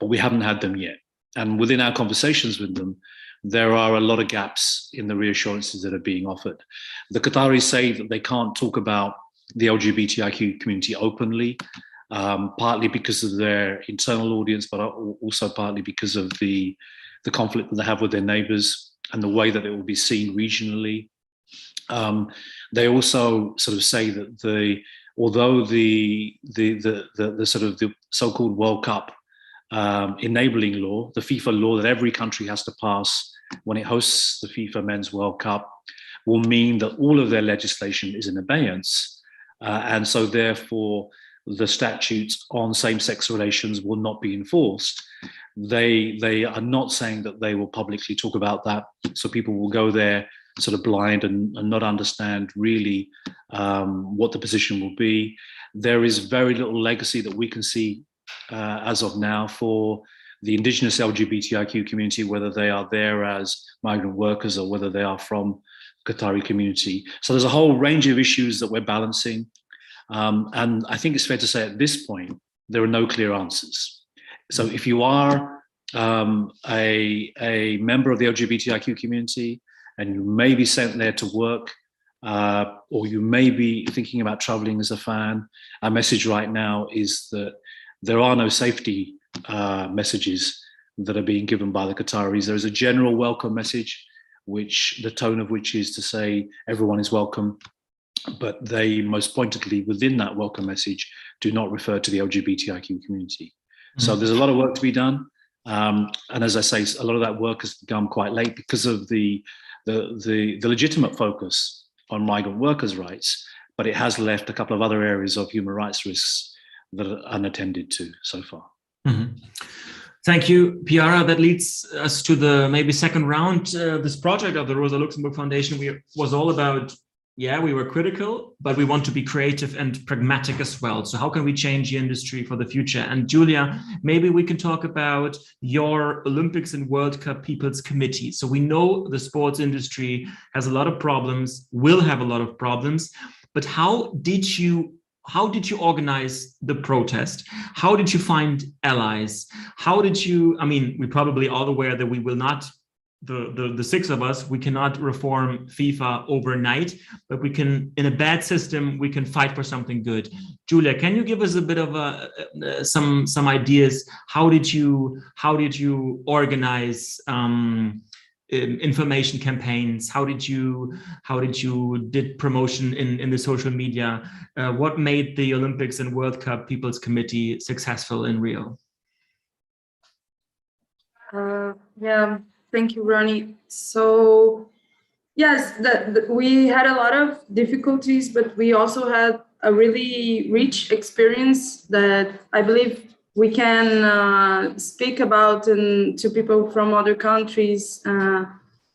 but we haven't had them yet. And within our conversations with them, there are a lot of gaps in the reassurances that are being offered. The Qataris say that they can't talk about the LGBTIQ community openly, partly because of their internal audience, but also partly because of the conflict that they have with their neighbors and the way that it will be seen regionally. They also sort of say that although the sort of the so-called World Cup enabling law, the FIFA law that every country has to pass when it hosts the FIFA Men's World Cup, will mean that all of their legislation is in abeyance. And so therefore, the statutes on same-sex relations will not be enforced. They are not saying that they will publicly talk about that, so people will go there sort of blind and not understand really what the position will be. There is very little legacy that we can see as of now for the indigenous LGBTIQ community, whether they are there as migrant workers or whether they are from the Qatari community. So there's a whole range of issues that we're balancing. And I think it's fair to say at this point, there are no clear answers. So if you are a member of the LGBTIQ community and you may be sent there to work, or you may be thinking about traveling as a fan, our message right now is that there are no safety messages that are being given by the Qataris. There is a general welcome message, which the tone of which is to say everyone is welcome, but they most pointedly within that welcome message do not refer to the LGBTIQ community. So there's a lot of work to be done. And as I say, a lot of that work has begun quite late because of the legitimate focus on migrant workers' rights, but it has left a couple of other areas of human rights risks that are unattended to so far. Mm-hmm. Thank you, Piara. That leads us to the maybe second round. This project of the Rosa-Luxemburg Foundation was all about, we were critical, but we want to be creative and pragmatic as well. So how can we change the industry for the future? And Julia, maybe we can talk about your Olympics and World Cup People's Committee. So we know the sports industry has a lot of problems, will have a lot of problems, but how did you organize the protest? How did you find allies? How did you, we're probably all aware that we will not, the six of us, we cannot reform FIFA overnight, but we can, in a bad system, we can fight for something good. Julia, can you give us a bit of some ideas? How did you organize information campaigns? How did you did promotion in the social media? What made the Olympics and World Cup People's Committee successful in Rio? Thank you, Ronny. So yes, we had a lot of difficulties, but we also had a really rich experience that I believe we can speak about to people from other countries.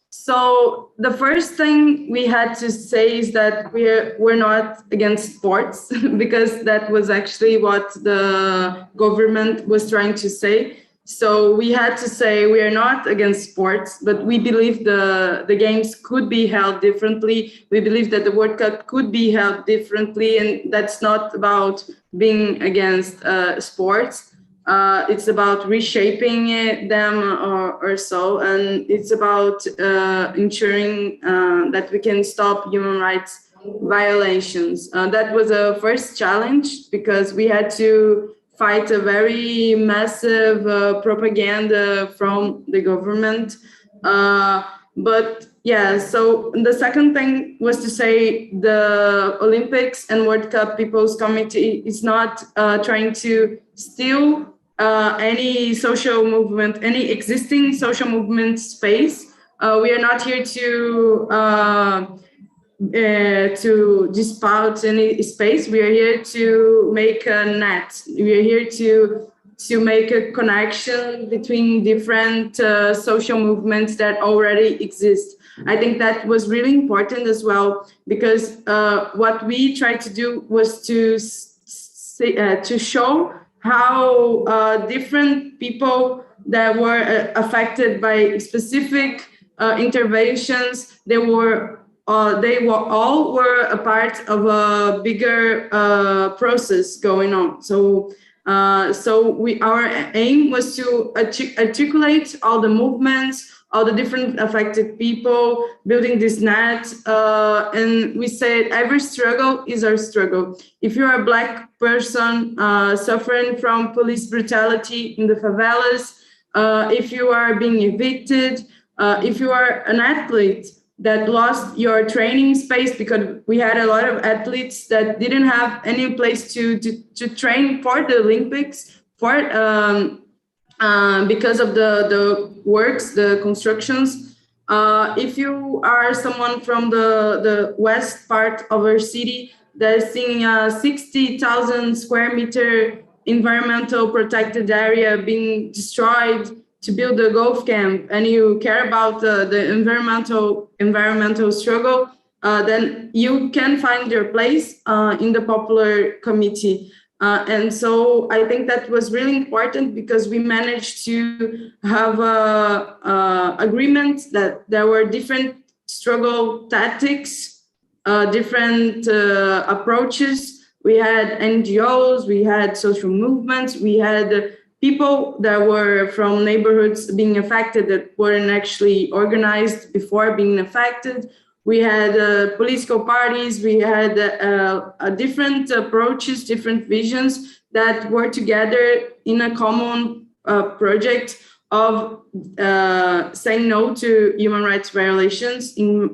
So the first thing we had to say is that we're not against sports, because that was actually what the government was trying to say. So we had to say we are not against sports, but we believe the games could be held differently. We believe that the World Cup could be held differently, and that's not about being against sports. It's about reshaping them or so, and it's about ensuring that we can stop human rights violations. That was a first challenge because we had to fight a very massive propaganda from the government. But yeah, so the second thing was to say the Olympics and World Cup People's Committee is not trying to steal any social movement, any existing social movement space. We are not here to dispout any space. We are here to make a net. We are here to make a connection between different social movements that already exist. I think that was really important as well, because what we tried to do was to show how different people that were affected by specific interventions, they all were a part of a bigger process going on. So our aim was to articulate all the movements, all the different affected people, building this net. And we said every struggle is our struggle. If you're a Black person suffering from police brutality in the favelas, if you are being evicted, if you are an athlete that lost your training space, because we had a lot of athletes that didn't have any place to train for the Olympics, because of the works, the constructions. If you are someone from the west part of our city that is seeing a 60,000 square meter environmental protected area being destroyed to build a golf camp, and you care about the environmental struggle, then you can find your place in the Popular Committee. And so I think that was really important, because we managed to have agreement that there were different struggle tactics, different approaches. We had NGOs, we had social movements, we had people that were from neighborhoods being affected that weren't actually organized before being affected. We had political parties, we had different approaches, different visions that were together in a common project of saying no to human rights violations in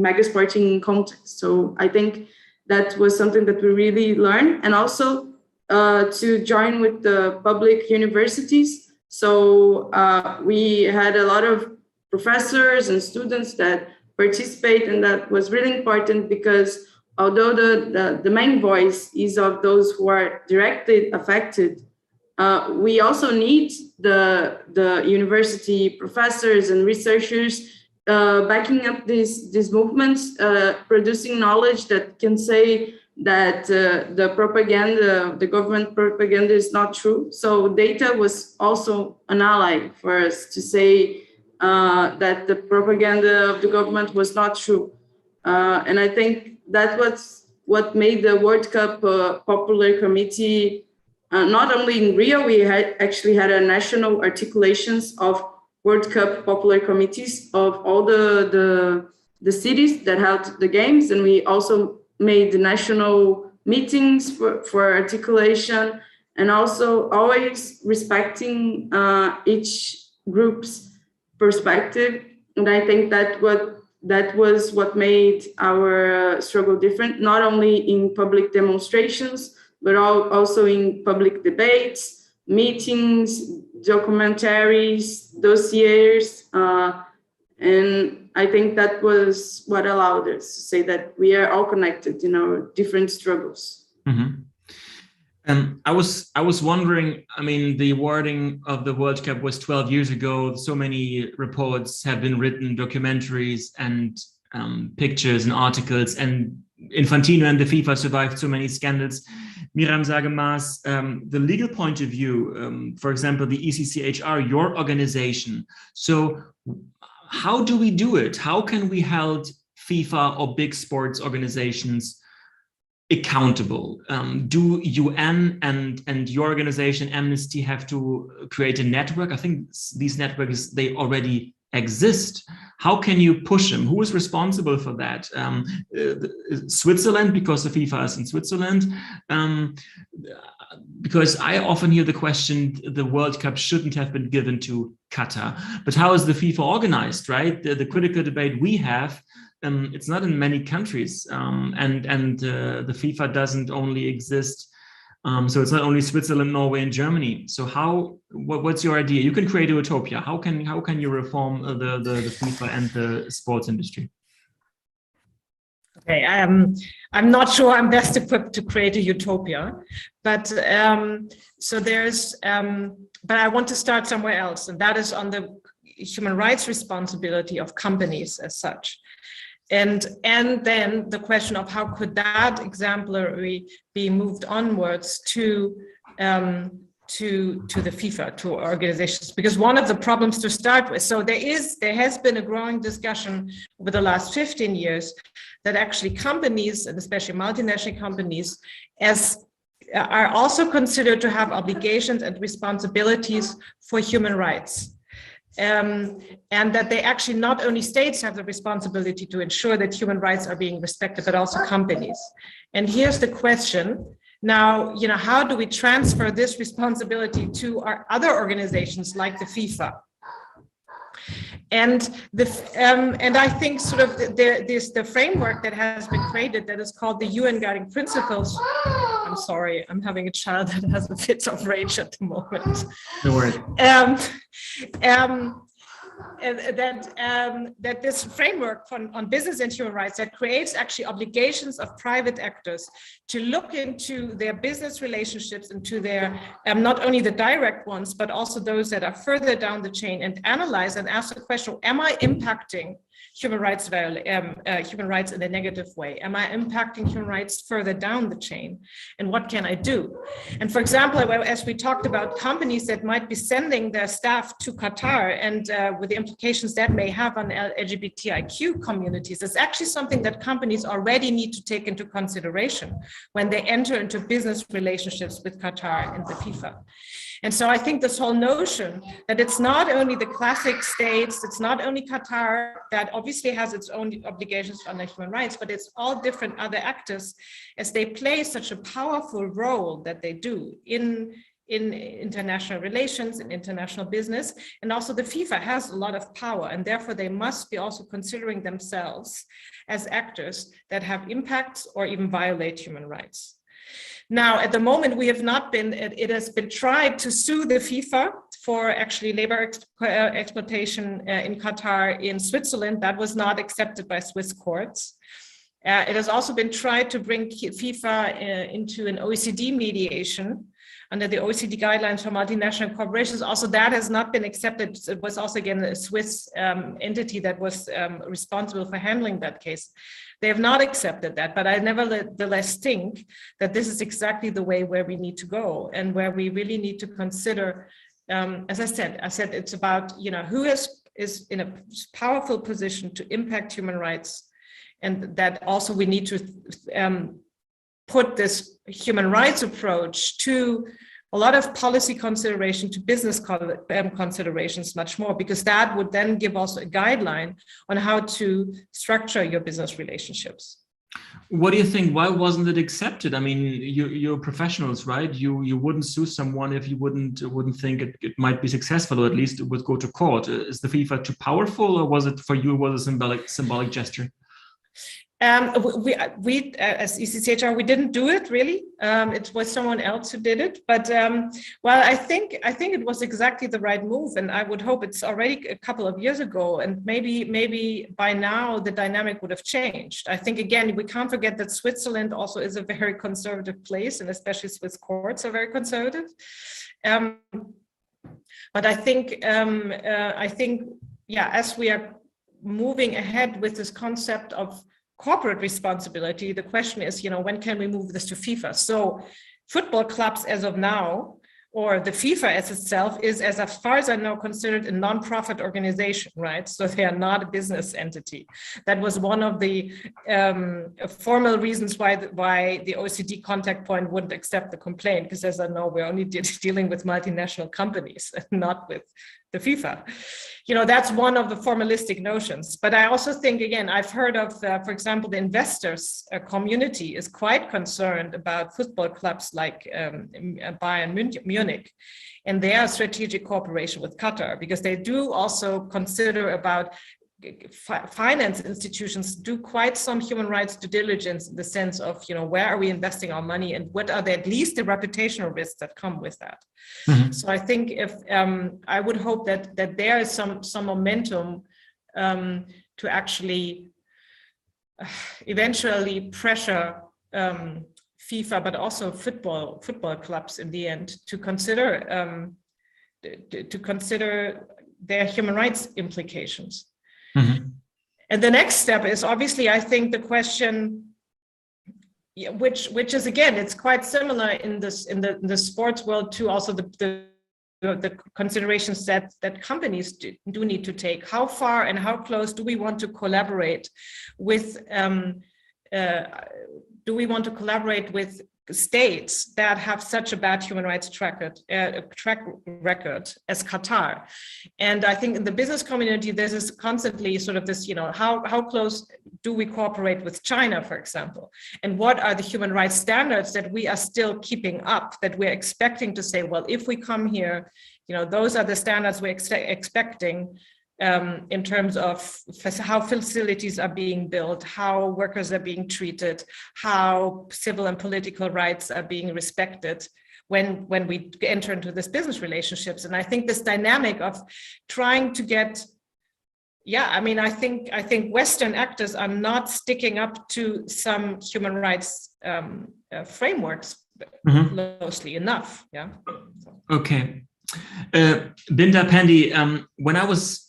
mega sporting context. So I think that was something that we really learned, and also to join with the public universities. So we had a lot of professors and students that participate, and that was really important, because although the main voice is of those who are directly affected, we also need the university professors and researchers backing up these movements, producing knowledge that can say that the propaganda, the government propaganda, is not true. So data was also an ally for us to say that the propaganda of the government was not true. And I think that was what made the World Cup Popular Committee, not only in Rio, we actually had a national articulations of World Cup Popular Committees of all the cities that held the games, and we also made national meetings for articulation, and also always respecting each group's perspective. And I think that was what made our struggle different, not only in public demonstrations, but also in public debates, meetings, documentaries, dossiers, and I think that was what allowed us to say that we are all connected in our different struggles. Mm-hmm. I was wondering, I mean, the awarding of the World Cup was 12 years ago. So many reports have been written, documentaries and pictures and articles, and Infantino and the FIFA survived so many scandals. Miriam Sage-Maas, the legal point of view, for example, the ECCHR, your organization. So how do we do it? How can we hold FIFA or big sports organizations accountable? Do UN and your organization Amnesty have to create a network? I think these networks, they already exist. How can you push them? Who is responsible for that? Switzerland, because the FIFA is in Switzerland. Because I often hear the question, the World Cup shouldn't have been given to Qatar. But how is the FIFA organized, right? The critical debate we have, it's not in many countries, and the FIFA doesn't only exist. So it's not only Switzerland, Norway, and Germany. So what's your idea? You can create a utopia. How can you reform the FIFA and the sports industry? Okay, I'm not sure I'm best equipped to create a utopia, but so there's, but I want to start somewhere else, and that is on the human rights responsibility of companies as such. And then the question of how could that exemplary be moved onwards to the FIFA, to organizations, because one of the problems to start with, so there has been a growing discussion over the last 15 years that actually companies, and especially multinational companies, are also considered to have obligations and responsibilities for human rights. And that they actually, not only states have the responsibility to ensure that human rights are being respected, but also companies. And here's the question. Now, how do we transfer this responsibility to our other organizations like the FIFA? And I think sort of there's the framework that has been created that is called the UN Guiding Principles. I'm sorry, I'm having a child that has a fit of rage at the moment. No worries. That this framework on business and human rights that creates actually obligations of private actors to look into their business relationships and to their not only the direct ones, but also those that are further down the chain, and analyze and ask the question, am I impacting human rights in a negative way? Am I impacting human rights further down the chain? And what can I do? And for example, as we talked about companies that might be sending their staff to Qatar, and with the implications that may have on LGBTIQ communities, it's actually something that companies already need to take into consideration when they enter into business relationships with Qatar and the FIFA. And so I think this whole notion that it's not only the classic states, it's not only Qatar that obviously has its own obligations under human rights, but it's all different other actors, as they play such a powerful role that they do in international relations, in international business. And also the FIFA has a lot of power, and therefore they must be also considering themselves as actors that have impacts or even violate human rights. Now, at the moment, it has been tried to sue the FIFA for actually labor exploitation in Qatar in Switzerland. That was not accepted by Swiss courts. It has also been tried to bring FIFA into an OECD mediation under the OECD guidelines for multinational corporations. Also, that has not been accepted. It was also, again, a Swiss entity that was responsible for handling that case. They have not accepted that, but I nevertheless think that this is exactly the way where we need to go, and where we really need to consider, as I said it's about, who is in a powerful position to impact human rights, and that also we need to put this human rights approach to a lot of policy consideration, to business considerations much more, because that would then give also a guideline on how to structure your business relationships. What do you think? Why wasn't it accepted? I mean, you're professionals, right? You wouldn't sue someone if you wouldn't think it might be successful, or at least it would go to court. Is the FIFA too powerful, or was it for you was a symbolic gesture? We as ECCHR, we didn't do it really. It was someone else who did it. But well, I think it was exactly the right move, and I would hope it's already a couple of years ago, and maybe by now the dynamic would have changed. I think, again, we can't forget that Switzerland also is a very conservative place, and especially Swiss courts are very conservative. But I think yeah, as we are moving ahead with this concept of corporate responsibility, the question is, when can we move this to FIFA? So football clubs as of now, or the FIFA as itself, is, as far as I know, considered a non-profit organization, right? So they are not a business entity. That was one of the formal reasons why the OECD contact point wouldn't accept the complaint, because as I know, we're only dealing with multinational companies and not with the FIFA. That's one of the formalistic notions. But I also think, again, I've heard of, for example, the investors community is quite concerned about football clubs like Bayern Munich and their strategic cooperation with Qatar, because they do also consider about finance institutions do quite some human rights due diligence in the sense of, where are we investing our money and what are at least the reputational risks that come with that. Mm-hmm. So I think if I would hope that there is some momentum to actually eventually pressure FIFA, but also football clubs in the end to consider their human rights implications. Mm-hmm. And the next step is obviously, I think, the question, which is, again, it's quite similar in the sports world to also the considerations that companies do need to take. How far and how close do we want to collaborate with? Do we want to collaborate with states that have such a bad human rights track record as Qatar? And I think in the business community, there's this constantly sort of this, how close do we cooperate with China, for example? And what are the human rights standards that we are still keeping up, that we're expecting to say, well, if we come here, those are the standards we're expecting in terms of how facilities are being built, how workers are being treated, how civil and political rights are being respected when we enter into this business relationships. And I think this dynamic of trying to get, I think Western actors are not sticking up to some human rights frameworks mm-hmm. closely enough. Yeah. Okay. Binda Pandey, when I was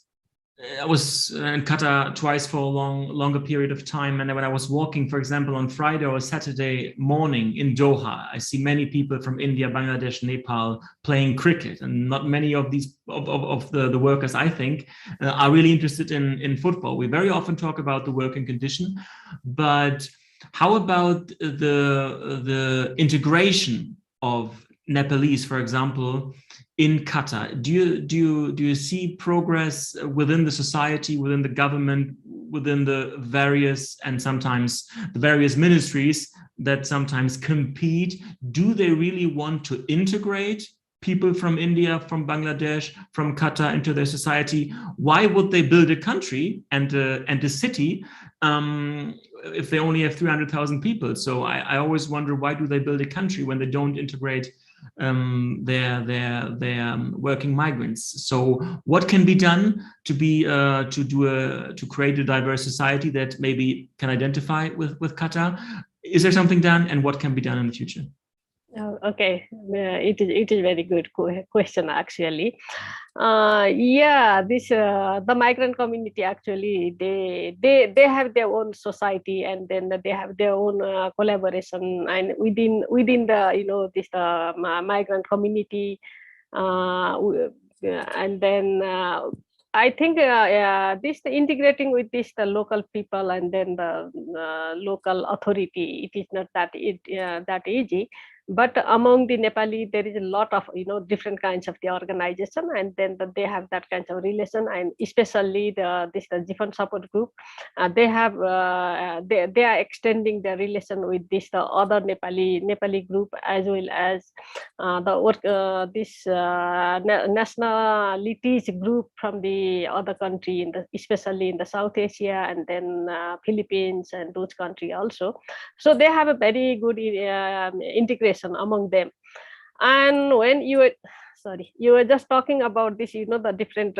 in Qatar twice for a longer period of time. And then when I was walking, for example, on Friday or Saturday morning in Doha, I see many people from India, Bangladesh, Nepal playing cricket. And not many of these of the workers, I think, are really interested in football. We very often talk about the working condition, but how about the integration of Nepalese, for example, in Qatar? Do you see progress within the society, within the government, within the various and sometimes the various ministries that sometimes compete? Do they really want to integrate people from India, from Bangladesh, from Qatar into their society? Why would they build a country and a city if they only have 300,000 people? So I always wonder, why do they build a country when they don't integrate their working migrants? So what can be done to create a diverse society that maybe can identify with Qatar? Is there something done, and what can be done in the future? Okay, it is very good question actually. The migrant community actually they have their own society, and then they have their own collaboration, and within the this migrant community, and then I think this integrating with the local people and then the local authority, it is not that easy. But among the Nepali, there is a lot of different kinds of the organization, and then they have that kind of relation, and especially the different support group, they have they are extending their relation with the other Nepali group, as well as nationalities group from the other country, especially in the South Asia, and then Philippines and those countries also. So they have a very good integration among them. And when you were just talking about this, the different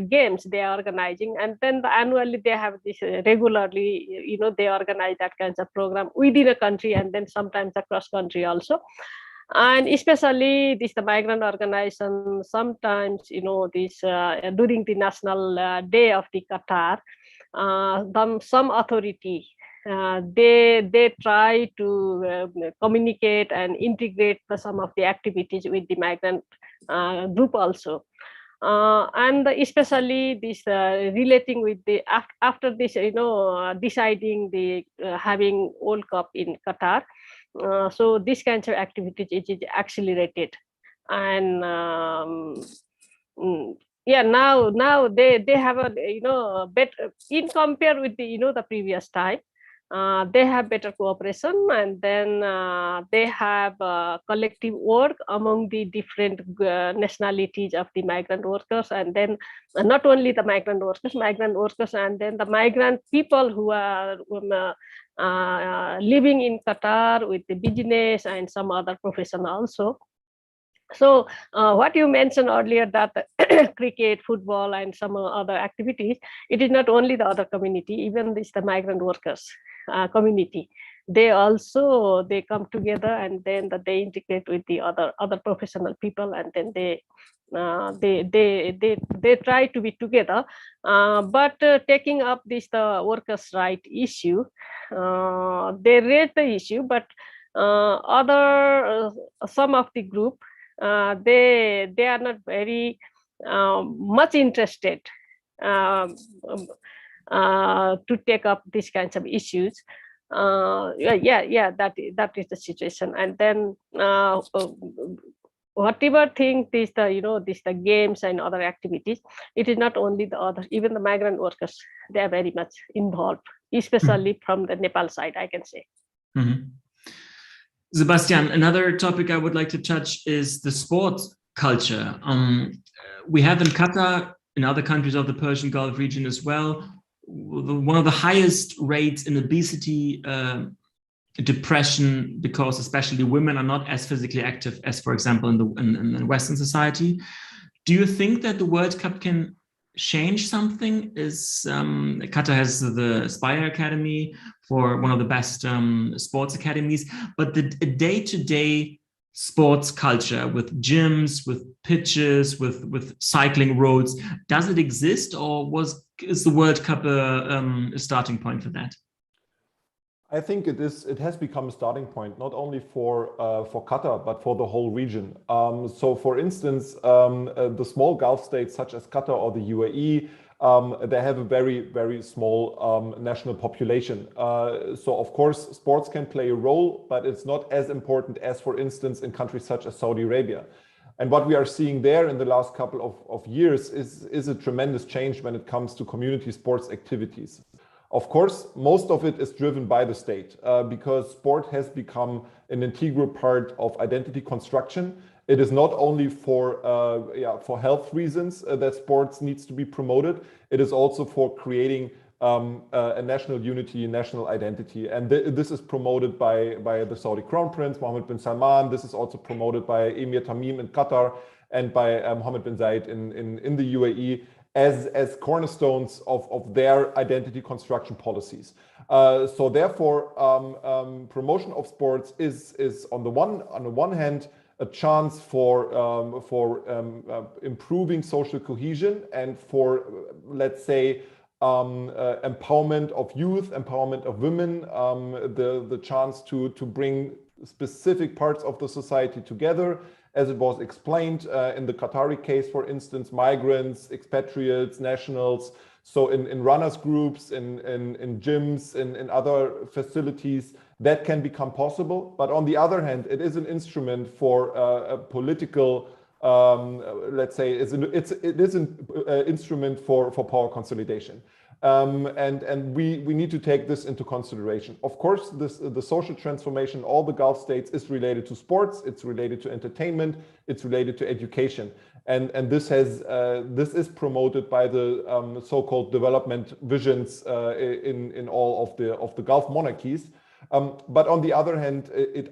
games they are organizing, and then annually they have this regularly, they organize that kinds of program within a country and then sometimes across country also. And especially the migrant organization, sometimes during the national day of the Qatar, some authority they try to communicate and integrate some of the activities with the migrant group also. And especially this relating with the after this, deciding the having World Cup in Qatar. So this kind of activities is accelerated, and yeah, now they have a better in compare with the the previous time. They have better cooperation, and then they have collective work among the different nationalities of the migrant workers, and then not only the migrant workers, and then the migrant people who are living in Qatar with the business and some other profession also. So what you mentioned earlier, that cricket, football, and some other activities, it is not only the other community, even this the migrant workers community. They also come together, and then they integrate with the other professional people, and then they try to be together. But taking up this the workers' right issue, they raise the issue, but some of the group, they are not very much interested to take up these kinds of issues. That is the situation. And then whatever thing is the games and other activities, it is not only the others, even the migrant workers, they are very much involved, especially from the Nepal side, I can say. Mm-hmm. Sebastian, another topic I would like to touch is the sports culture. We have in Qatar, in other countries of the Persian Gulf region as well, one of the highest rates in obesity, depression, because especially women are not as physically active as, for example, in Western society. Do you think that the World Cup can change something? Qatar has the Aspire Academy, for one of the best sports academies, but the day-to-day sports culture with gyms, with pitches, with cycling roads, does it exist, or is the World Cup a starting point for that? I think it has become a starting point, not only for Qatar, but for the whole region. So for instance, the small Gulf states such as Qatar or the UAE, they have a very, very small national population. So of course, sports can play a role, but it's not as important as, for instance, in countries such as Saudi Arabia. And what we are seeing there in the last couple of years is a tremendous change when it comes to community sports activities. Of course, most of it is driven by the state because sport has become an integral part of identity construction. It is not only for health reasons that sports needs to be promoted. It is also for creating a national unity, national identity. And this is promoted by the Saudi Crown Prince, Mohammed bin Salman. This is also promoted by Emir Tamim in Qatar and by Mohammed bin Zayed in the UAE. As cornerstones of their identity construction policies. So therefore, promotion of sports is on the one hand a chance for improving social cohesion and for, let's say, empowerment of youth, empowerment of women, the chance to bring specific parts of the society together, as it was explained in the Qatari case, for instance, migrants, expatriates, nationals. So in runners groups, in gyms, in other facilities, that can become possible. But on the other hand, it is an instrument for a political, let's say, it is an instrument for power consolidation. And we need to take this into consideration. Of course, the social transformation in all the Gulf states is related to sports, it's related to entertainment, it's related to education. And this is promoted by the so-called development visions in all of the Gulf monarchies. But on the other hand, it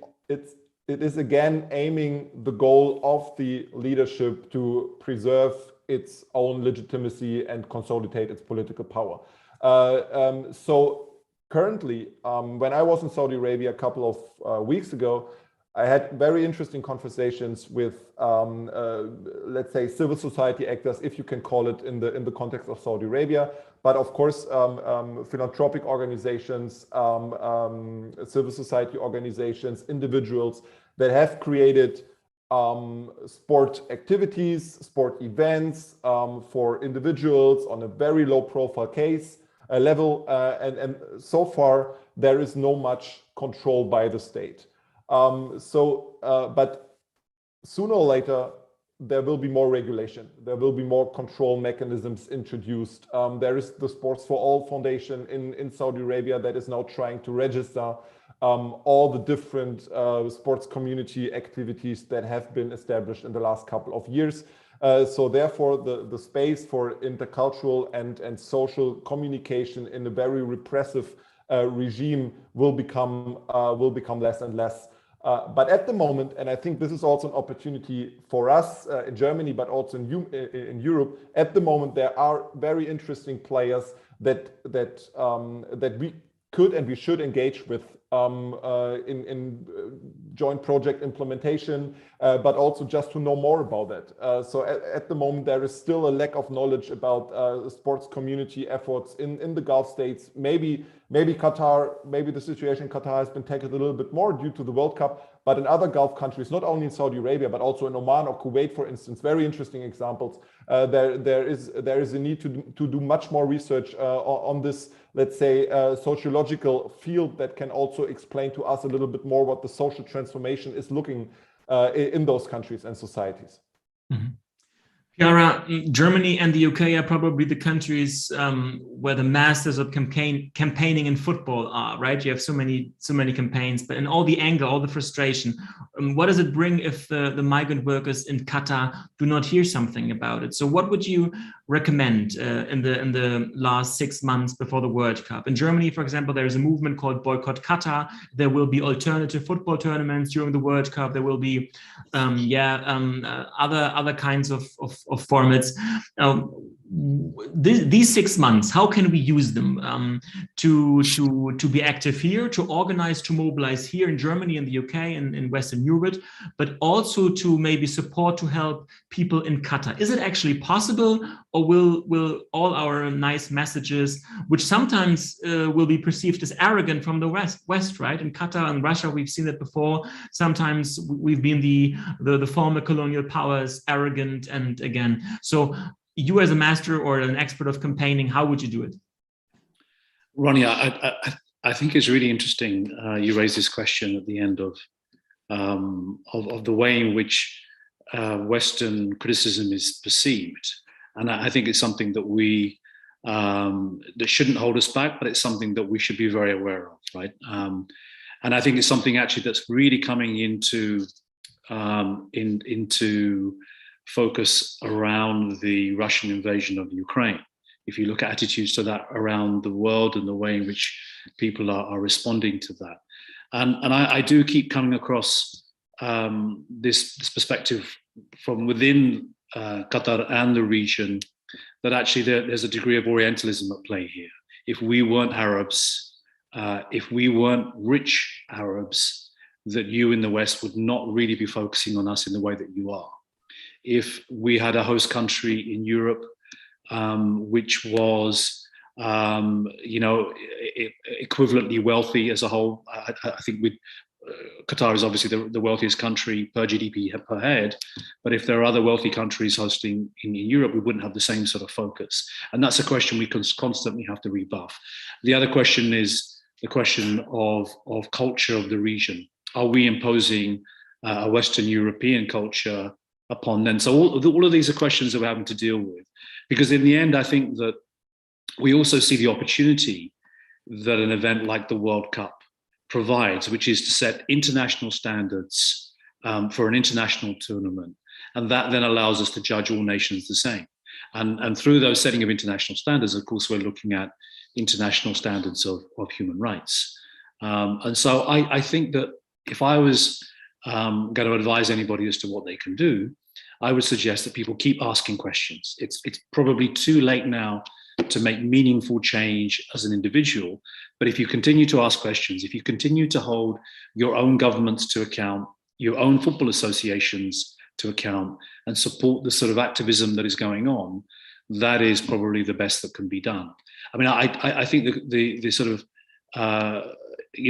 is again aiming the goal of the leadership to preserve its own legitimacy and consolidate its political power. So currently, when I was in Saudi Arabia a couple of weeks ago, I had very interesting conversations with, let's say, civil society actors, if you can call it in the context of Saudi Arabia, but of course, philanthropic organizations, civil society organizations, individuals that have created sport activities, sport events for individuals on a very low profile level, and so far there is no much control by the state. But sooner or later there will be more regulation, there will be more control mechanisms introduced. There is the Sports for All Foundation in Saudi Arabia that is now trying to register all the different sports community activities that have been established in the last couple of years. So therefore, the space for intercultural and social communication in a very repressive regime will become less and less. But at the moment, and I think this is also an opportunity for us in Germany, but also in Europe, at the moment there are very interesting players that we could and we should engage with in joint project implementation, but also just to know more about that. So at the moment, there is still a lack of knowledge about sports community efforts in the Gulf states. Maybe Qatar, maybe the situation in Qatar has been tackled a little bit more due to the World Cup, but in other Gulf countries, not only in Saudi Arabia, but also in Oman or Kuwait, for instance, very interesting examples. There is a need to do much more research on this, let's say, sociological field that can also explain to us a little bit more what the social transformation is looking in those countries and societies. Mm-hmm. Chiara, Germany and the UK are probably the countries where the masters of campaigning in football are, right? You have so many campaigns, but in all the anger, all the frustration, what does it bring if the migrant workers in Qatar do not hear something about it? So what would you recommend in the last 6 months before the World Cup? In Germany, for example, there is a movement called Boycott Qatar. There will be alternative football tournaments during the World Cup. There will be other kinds of formats. These 6 months, how can we use them to be active here, to organize, to mobilize here in Germany, in the UK, and in Western Europe, but also to maybe support, to help people in Qatar? Is it actually possible, or will all our nice messages, which sometimes will be perceived as arrogant from the West, right? In Qatar and Russia, we've seen it before. Sometimes we've been the former colonial powers, arrogant, and again. So you as a master or an expert of campaigning, how would you do it? Ronnie, I think it's really interesting you raised this question at the end of the way in which Western criticism is perceived. And I think it's something that we that shouldn't hold us back, but it's something that we should be very aware of, right? And I think it's something actually that's really coming into focus around the Russian invasion of Ukraine. If you look at attitudes to that around the world and the way in which people are responding to that. And I do keep coming across this perspective from within Qatar and the region, that actually there's a degree of Orientalism at play here. If we weren't Arabs, if we weren't rich Arabs, that you in the West would not really be focusing on us in the way that you are. If we had a host country in Europe, which was, equivalently wealthy as a whole, I think Qatar is obviously the wealthiest country per GDP per head, but if there are other wealthy countries hosting in Europe, we wouldn't have the same sort of focus. And that's a question we constantly have to rebuff. The other question is the question of culture of the region. Are we imposing a Western European culture upon them? So all of these are questions that we're having to deal with, because in the end, I think that we also see the opportunity that an event like the World Cup provides, which is to set international standards for an international tournament. And that then allows us to judge all nations the same. And through those setting of international standards, of course, we're looking at international standards of human rights. And so I think that if I was going to advise anybody as to what they can do, I would suggest that people keep asking questions. It's probably too late now to make meaningful change as an individual. But if you continue to ask questions, if you continue to hold your own governments to account, your own football associations to account and support the sort of activism that is going on, that is probably the best that can be done. I mean, I think the sort of,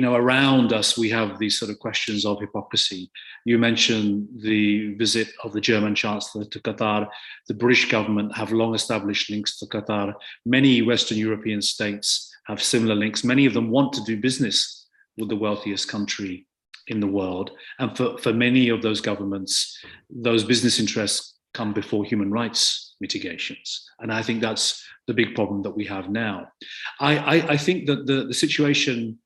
around us, we have these sort of questions of hypocrisy. You mentioned the visit of the German Chancellor to Qatar. The British government have long established links to Qatar. Many Western European states have similar links. Many of them want to do business with the wealthiest country in the world. And for many of those governments, those business interests come before human rights mitigations. And I think that's the big problem that we have now. I think that the situation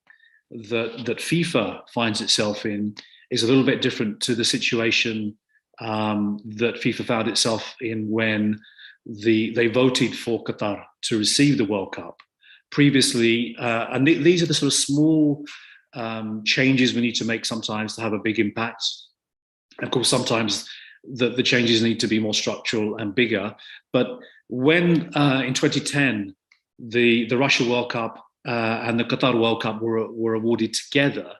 that FIFA finds itself in is a little bit different to the situation that FIFA found itself in when they voted for Qatar to receive the World Cup. Previously, and these are the sort of small changes we need to make sometimes to have a big impact. Of course, sometimes the changes need to be more structural and bigger. But when in 2010, the Russia World Cup and the Qatar World Cup were awarded together,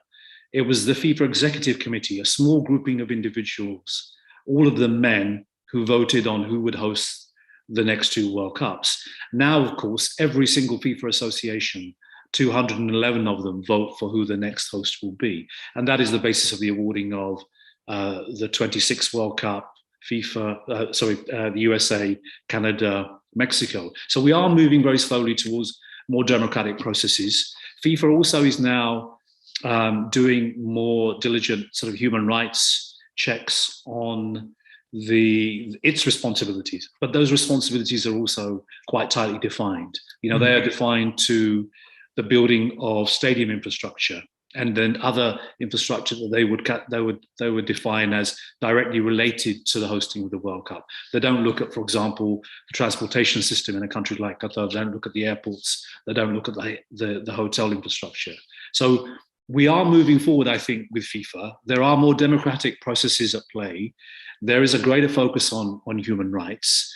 it was the FIFA Executive Committee, a small grouping of individuals, all of them men, who voted on who would host the next two World Cups. Now, of course, every single FIFA association, 211 of them, vote for who the next host will be. And that is the basis of the awarding of the 26th World Cup, the USA, Canada, Mexico. So we are moving very slowly towards more democratic processes. FIFA also is now doing more diligent sort of human rights checks on its responsibilities, but those responsibilities are also quite tightly defined. They are defined to the building of stadium infrastructure, and then other infrastructure that they would define as directly related to the hosting of the World Cup. They don't look at, for example, the transportation system in a country like Qatar. They don't look at the airports. They don't look at the hotel infrastructure. So we are moving forward, I think, with FIFA. There are more democratic processes at play. There is a greater focus on human rights.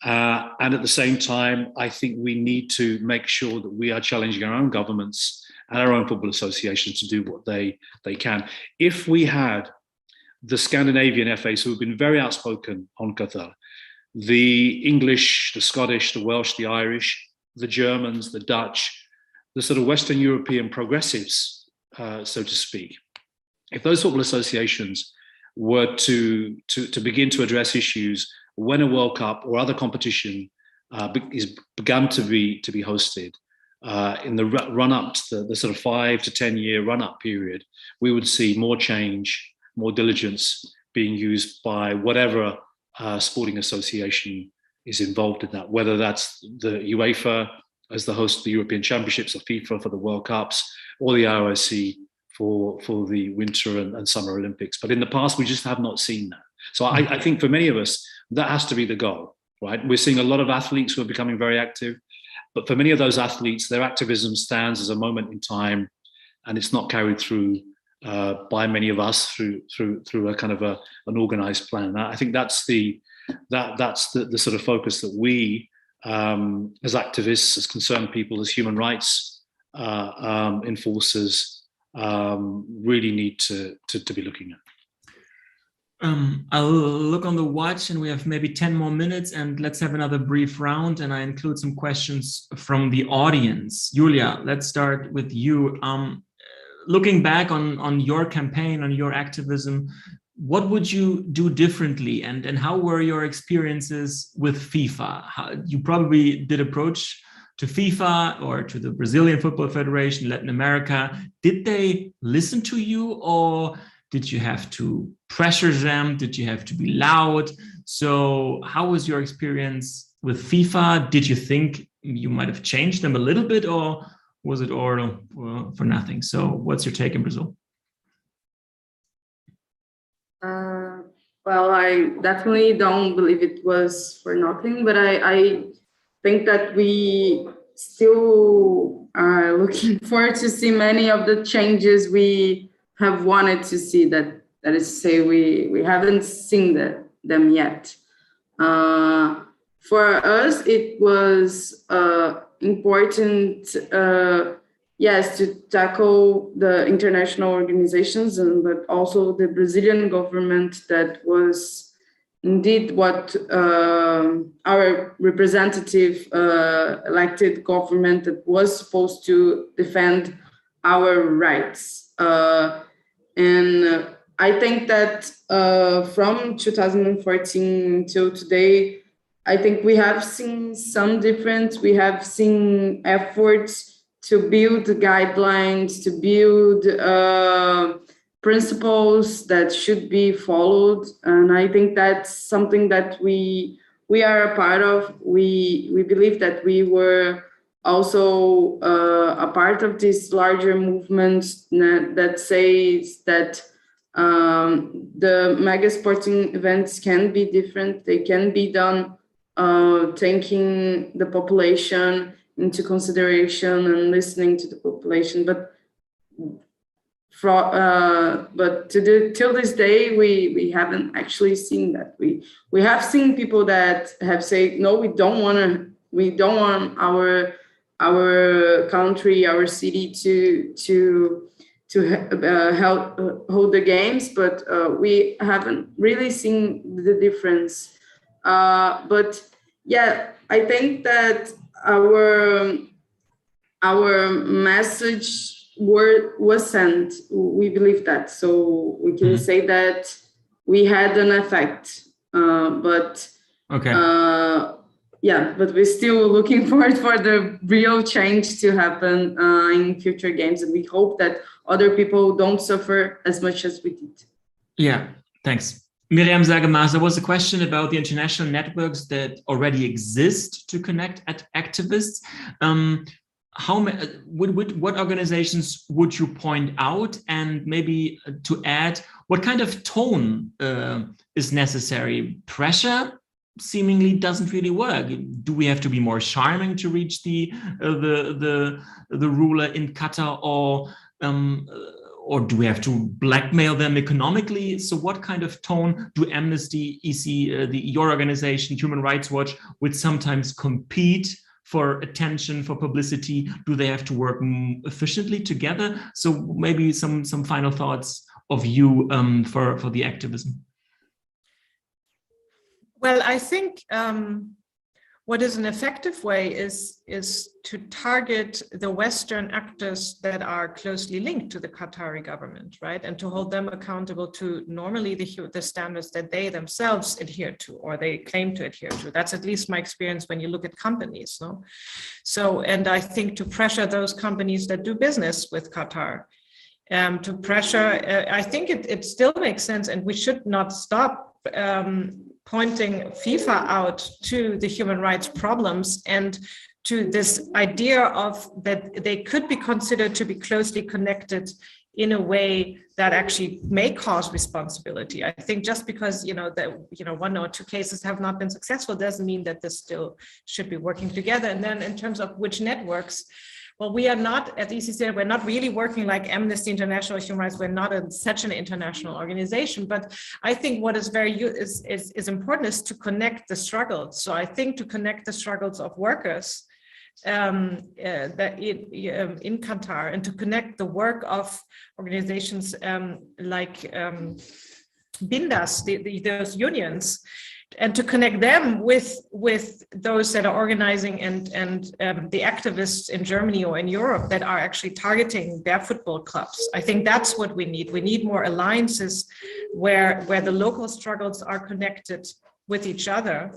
And at the same time, I think we need to make sure that we are challenging our own governments and our own football associations to do what they can. If we had the Scandinavian FAs who have been very outspoken on Qatar, the English, the Scottish, the Welsh, the Irish, the Germans, the Dutch, the sort of Western European progressives, so to speak, if those football associations were to begin to address issues when a World Cup or other competition is begun to be hosted, in the run-up to the sort of 5 to 10 year run-up period, we would see more change, more diligence being used by whatever sporting association is involved in that, whether that's the UEFA as the host of the European Championships, or FIFA for the World Cups, or the ROC for the Winter and Summer Olympics. But in the past, we just have not seen that. So I think for many of us, that has to be the goal, right? We're seeing a lot of athletes who are becoming very active, but for many of those athletes, their activism stands as a moment in time, and it's not carried through by many of us through a kind of an organized plan. I think that's the sort of focus that we, as activists, as concerned people, as human rights enforcers, really need to be looking at. I'll look on the watch, and we have maybe 10 more minutes, and let's have another brief round, and I include some questions from the audience. Julia, let's start with you. Looking back on your campaign, on your activism, what would you do differently, and how were your experiences with FIFA? You probably did approach to FIFA or to the Brazilian Football Federation, Latin America. Did they listen to you, or did you have to pressure them? Did you have to be loud? So how was your experience with FIFA? Did you think you might have changed them a little bit, or was it all for nothing? So what's your take in Brazil? Well, I definitely don't believe it was for nothing, but I think that we still are looking forward to see many of the changes we have wanted to see. That is to say, we haven't seen them yet. For us, it was important yes, to tackle the international organizations, but also the Brazilian government that was indeed what our representative elected government that was supposed to defend our rights. And I think that from 2014 till today, I think we have seen some difference. We have seen efforts to build guidelines, to build principles that should be followed. And I think that's something that we are a part of. We believe that we were also a part of this larger movement that says that the mega sporting events can be different. They can be done taking the population into consideration and listening to the population. But till this day, we haven't actually seen that. We have seen people that have said, no, we don't want our country, our city to help hold the games, but we haven't really seen the difference. But yeah, I think that our message was sent. We believe that, so we can say that we had an effect. But okay. Yeah, but we're still looking forward for the real change to happen in future games, and we hope that other people don't suffer as much as we did. Yeah, thanks. Miriam Sagemas, there was a question about the international networks that already exist to connect activists. What organizations would you point out, and maybe to add, what kind of tone is necessary? Pressure seemingly doesn't really work. Do we have to be more charming to reach the ruler in Qatar, or do we have to blackmail them economically? So what kind of tone do Amnesty, EC, your organization, Human Rights Watch, would sometimes compete for attention, for publicity? Do they have to work efficiently together? So maybe some final thoughts of you for the activism. Well, I think what is an effective way is to target the Western actors that are closely linked to the Qatari government, right? And to hold them accountable to normally the standards that they themselves adhere to, or they claim to adhere to. That's at least my experience when you look at companies, no? So, and I think to pressure those companies that do business with Qatar, to pressure, I think it still makes sense, and we should not stop pointing FIFA out to the human rights problems and to this idea of that they could be considered to be closely connected in a way that actually may cause responsibility. I think just because one or two cases have not been successful doesn't mean that this still should be working together. And then in terms of which networks, well, we are not at ECC, we're not really working like Amnesty International, Human Rights. We're not such an international organization, but I think what is is important is to connect the struggles. So I think to connect the struggles of workers that in Qatar, and to connect the work of organizations like Bindas, those unions, and to connect them with those that are organizing and the activists in Germany or in Europe that are actually targeting their football clubs. I think that's what we need. We need more alliances where the local struggles are connected with each other.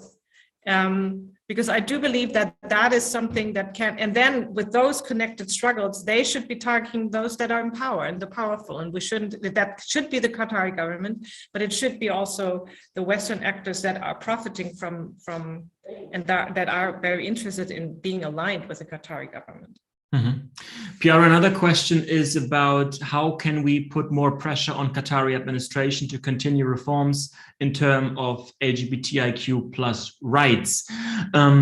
Because I do believe that is something that can, and then with those connected struggles, they should be targeting those that are in power and the powerful. And that should be the Qatari government, but it should be also the Western actors that are profiting from and that are very interested in being aligned with the Qatari government. Mm-hmm. Pierre, another question is about how can we put more pressure on Qatari administration to continue reforms in terms of LGBTIQ plus rights?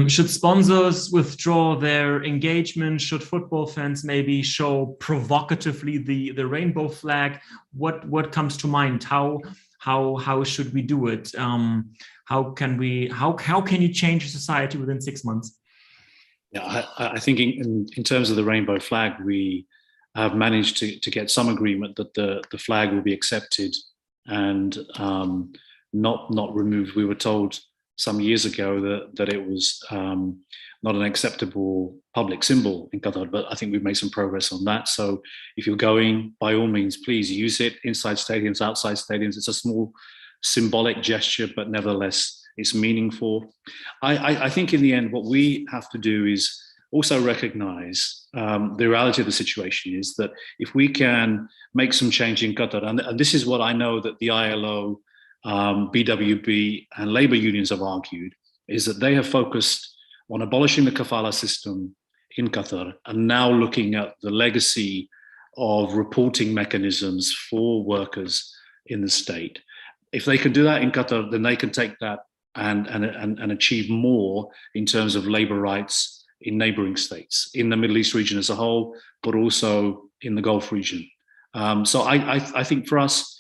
Should sponsors withdraw their engagement? Should football fans maybe show provocatively the rainbow flag? What comes to mind? How should we do it? How can you change society within 6 months? Yeah, I think in terms of the rainbow flag, we have managed to get some agreement that the flag will be accepted and not removed. We were told some years ago that it was not an acceptable public symbol in Qatar, but I think we've made some progress on that. So if you're going, by all means, please use it inside stadiums, outside stadiums. It's a small symbolic gesture, but nevertheless, it's meaningful. I think in the end, what we have to do is also recognize the reality of the situation is that if we can make some change in Qatar, and this is what I know that the ILO, BWB and labor unions have argued, is that they have focused on abolishing the kafala system in Qatar and now looking at the legacy of reporting mechanisms for workers in the state. If they can do that in Qatar, then they can take that and achieve more in terms of labor rights in neighboring states, in the Middle East region as a whole, but also in the Gulf region. So I think for us,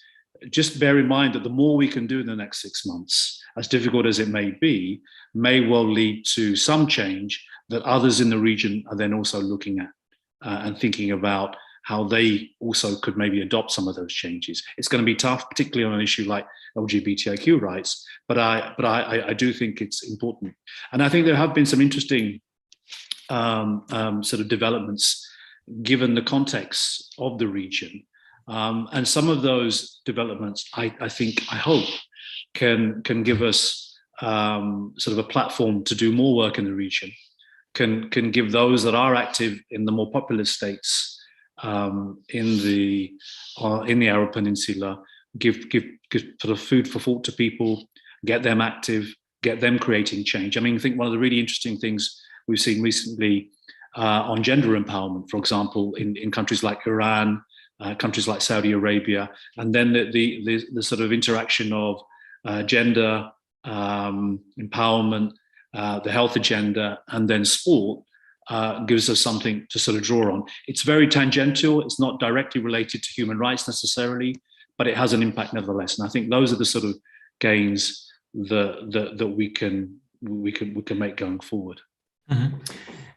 just bear in mind that the more we can do in the next 6 months, as difficult as it may be, may well lead to some change that others in the region are then also looking at and thinking about how they also could maybe adopt some of those changes. It's going to be tough, particularly on an issue like LGBTIQ rights, but I do think it's important. And I think there have been some interesting sort of developments given the context of the region. And some of those developments, I hope, can give us sort of a platform to do more work in the region, can give those that are active in the more populous states in the Arab Peninsula, give sort of food for thought to people, get them active, get them creating change. I mean, I think one of the really interesting things we've seen recently on gender empowerment, for example, in countries like Iran, countries like Saudi Arabia, and then the sort of interaction of gender empowerment, the health agenda, and then sport gives us something to sort of draw on. It's very tangential. It's not directly related to human rights necessarily, but it has an impact nevertheless. And I think those are the sort of gains that we can make going forward. Mm-hmm.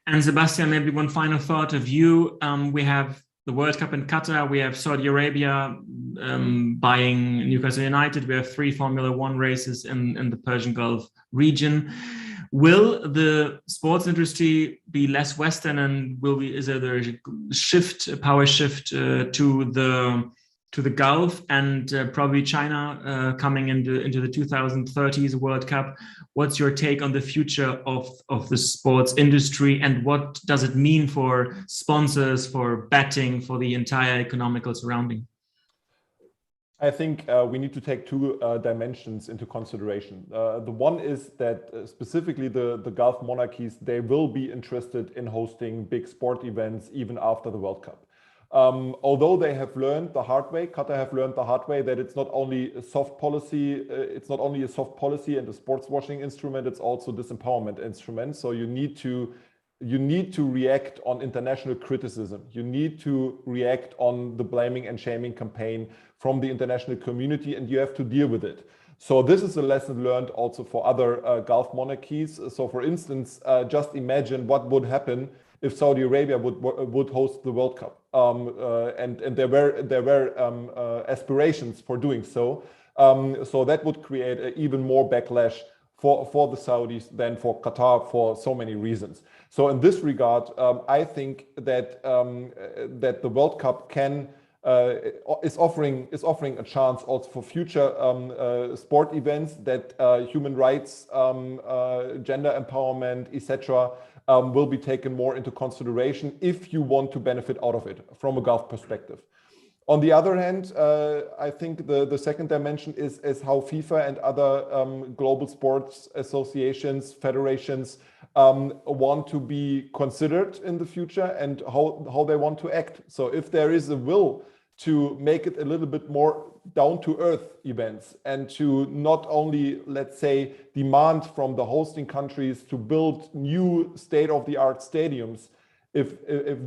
And Sebastian, maybe one final thought of you. We have the World Cup in Qatar. We have Saudi Arabia buying Newcastle United. We have 3 Formula One races in the Persian Gulf region. Will the sports industry be less Western, and is there a power shift to the Gulf, and probably China coming into the 2030s World Cup? What's your take on the future of the sports industry, and what does it mean for sponsors, for betting, for the entire economical surrounding? I think we need to take 2 dimensions into consideration. The one is that specifically the Gulf monarchies, they will be interested in hosting big sport events even after the World Cup. Although they have learned the hard way, Qatar have learned the hard way that it's not only a soft policy, and a sports washing instrument, it's also disempowerment instrument. So you need to react on international criticism. You need to react on the blaming and shaming campaign from the international community, and you have to deal with it. So this is a lesson learned also for other Gulf monarchies. So for instance, just imagine what would happen if Saudi Arabia would host the World Cup, and there were aspirations for doing so. So that would create an even more backlash for the Saudis than for Qatar for so many reasons. So in this regard, I think that the World Cup is offering a chance also for future sport events, that human rights, gender empowerment, etc. Will be taken more into consideration if you want to benefit out of it from a Gulf perspective. On the other hand, I think the second dimension is how FIFA and other global sports associations, federations want to be considered in the future, and how they want to act. So if there is a will to make it a little bit more down-to-earth events, and to not only, let's say, demand from the hosting countries to build new state-of-the-art stadiums, if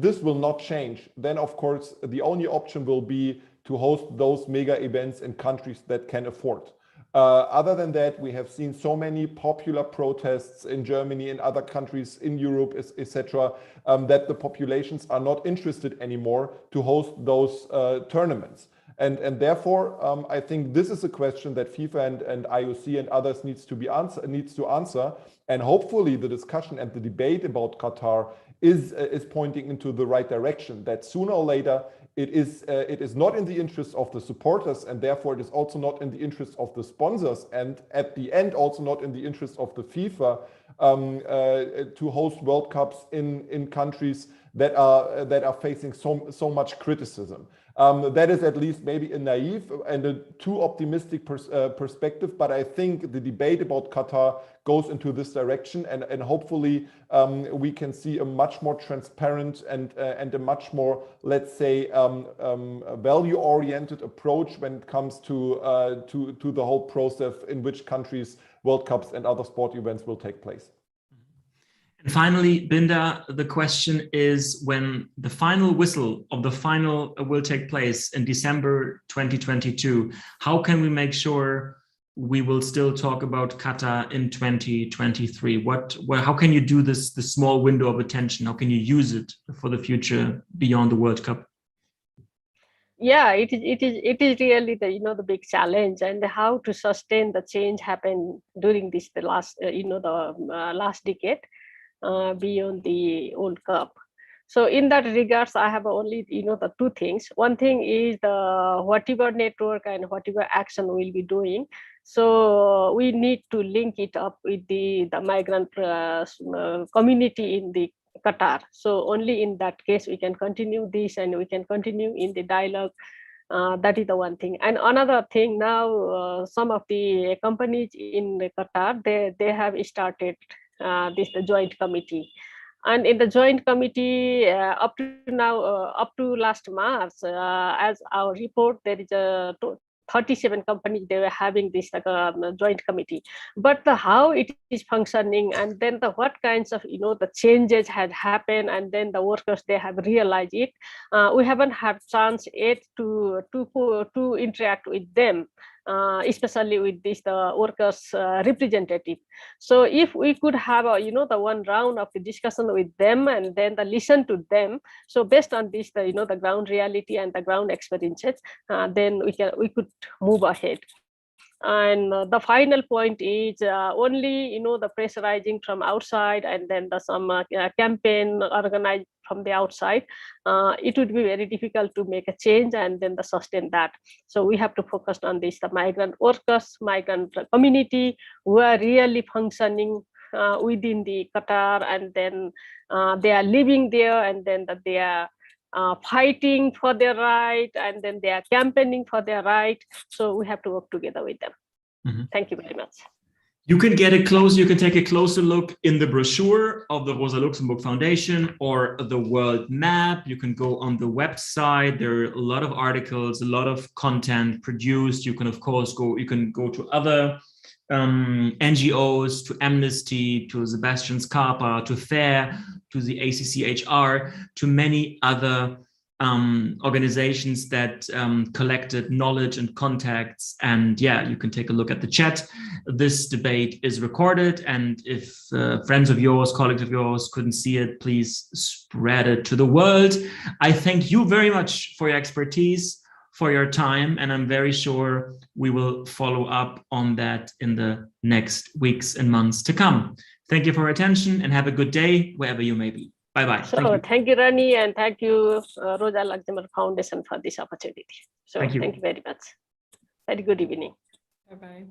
this will not change, then of course the only option will be to host those mega events in countries that can afford. Other than that, we have seen so many popular protests in Germany, in other countries, in Europe, etc., that the populations are not interested anymore to host those tournaments. And therefore, I think this is a question that FIFA and IOC and others needs to answer. And hopefully the discussion and the debate about Qatar is pointing into the right direction, that sooner or later it is not in the interest of the supporters, and therefore it is also not in the interest of the sponsors, and at the end also not in the interest of the FIFA to host World Cups in countries that are facing so much criticism. That is at least maybe a naive and a too optimistic perspective, but I think the debate about Qatar goes into this direction, and hopefully we can see a much more transparent and a much more, let's say, value-oriented approach when it comes to the whole process in which countries World Cups and other sport events will take place. And finally, Binda, the question is, when the final whistle of the final will take place in December 2022, how can we make sure we will still talk about Qatar in 2023? How can you do this small window of attention? How can you use it for the future beyond the World Cup? Yeah, it is really the big challenge, and how to sustain the change happened during the last last decade. Beyond the World Cup. So in that regards, I have only the two things. One thing is the whatever network and whatever action we'll be doing. So we need to link it up with the migrant community in the Qatar. So only in that case we can continue this, and we can continue in the dialogue. That is the one thing. And another thing, now some of the companies in Qatar, they have started the joint committee, and in the joint committee up to now, up to last March, as our report, there is a 37 companies, they were having this joint committee, but how it is functioning, and then what kinds of the changes had happened, and then the workers, they have realized it. We haven't had chance yet to interact with them, especially with this the workers representative. So if we could have the one round of the discussion with them, and then listen to them, so based on this the ground reality and the ground experiences, then we could move ahead. And the final point is only the pressurizing from outside, and then some campaign organized from the outside. It would be very difficult to make a change and then sustain that. So we have to focus on this, the migrant workers, migrant community who are really functioning within the Qatar, and then they are living there, and then that they are fighting for their right, and then they are campaigning for their right. So we have to work together with them. Mm-hmm. Thank you very much. You can take a closer look in the brochure of the Rosa-Luxemburg Foundation or the world map. You can go on the website. There are a lot of articles, a lot of content produced. You can, of course, go to other NGOs, to Amnesty, to Sebastian's Kappa, to FAIR, to the ACCHR, to many other organizations that collected knowledge and contacts. And yeah, you can take a look at the chat. This debate is recorded, and if friends of yours, colleagues of yours couldn't see it, please spread it to the world. I thank you very much for your expertise, for your time, and I'm very sure we will follow up on that in the next weeks and months to come. Thank you for your attention, and have a good day wherever you may be. Bye-bye. So thank you, Ronny, and thank you, Rosa-Luxemburg Foundation, for this opportunity. So thank you very much. Very good evening. Bye-bye.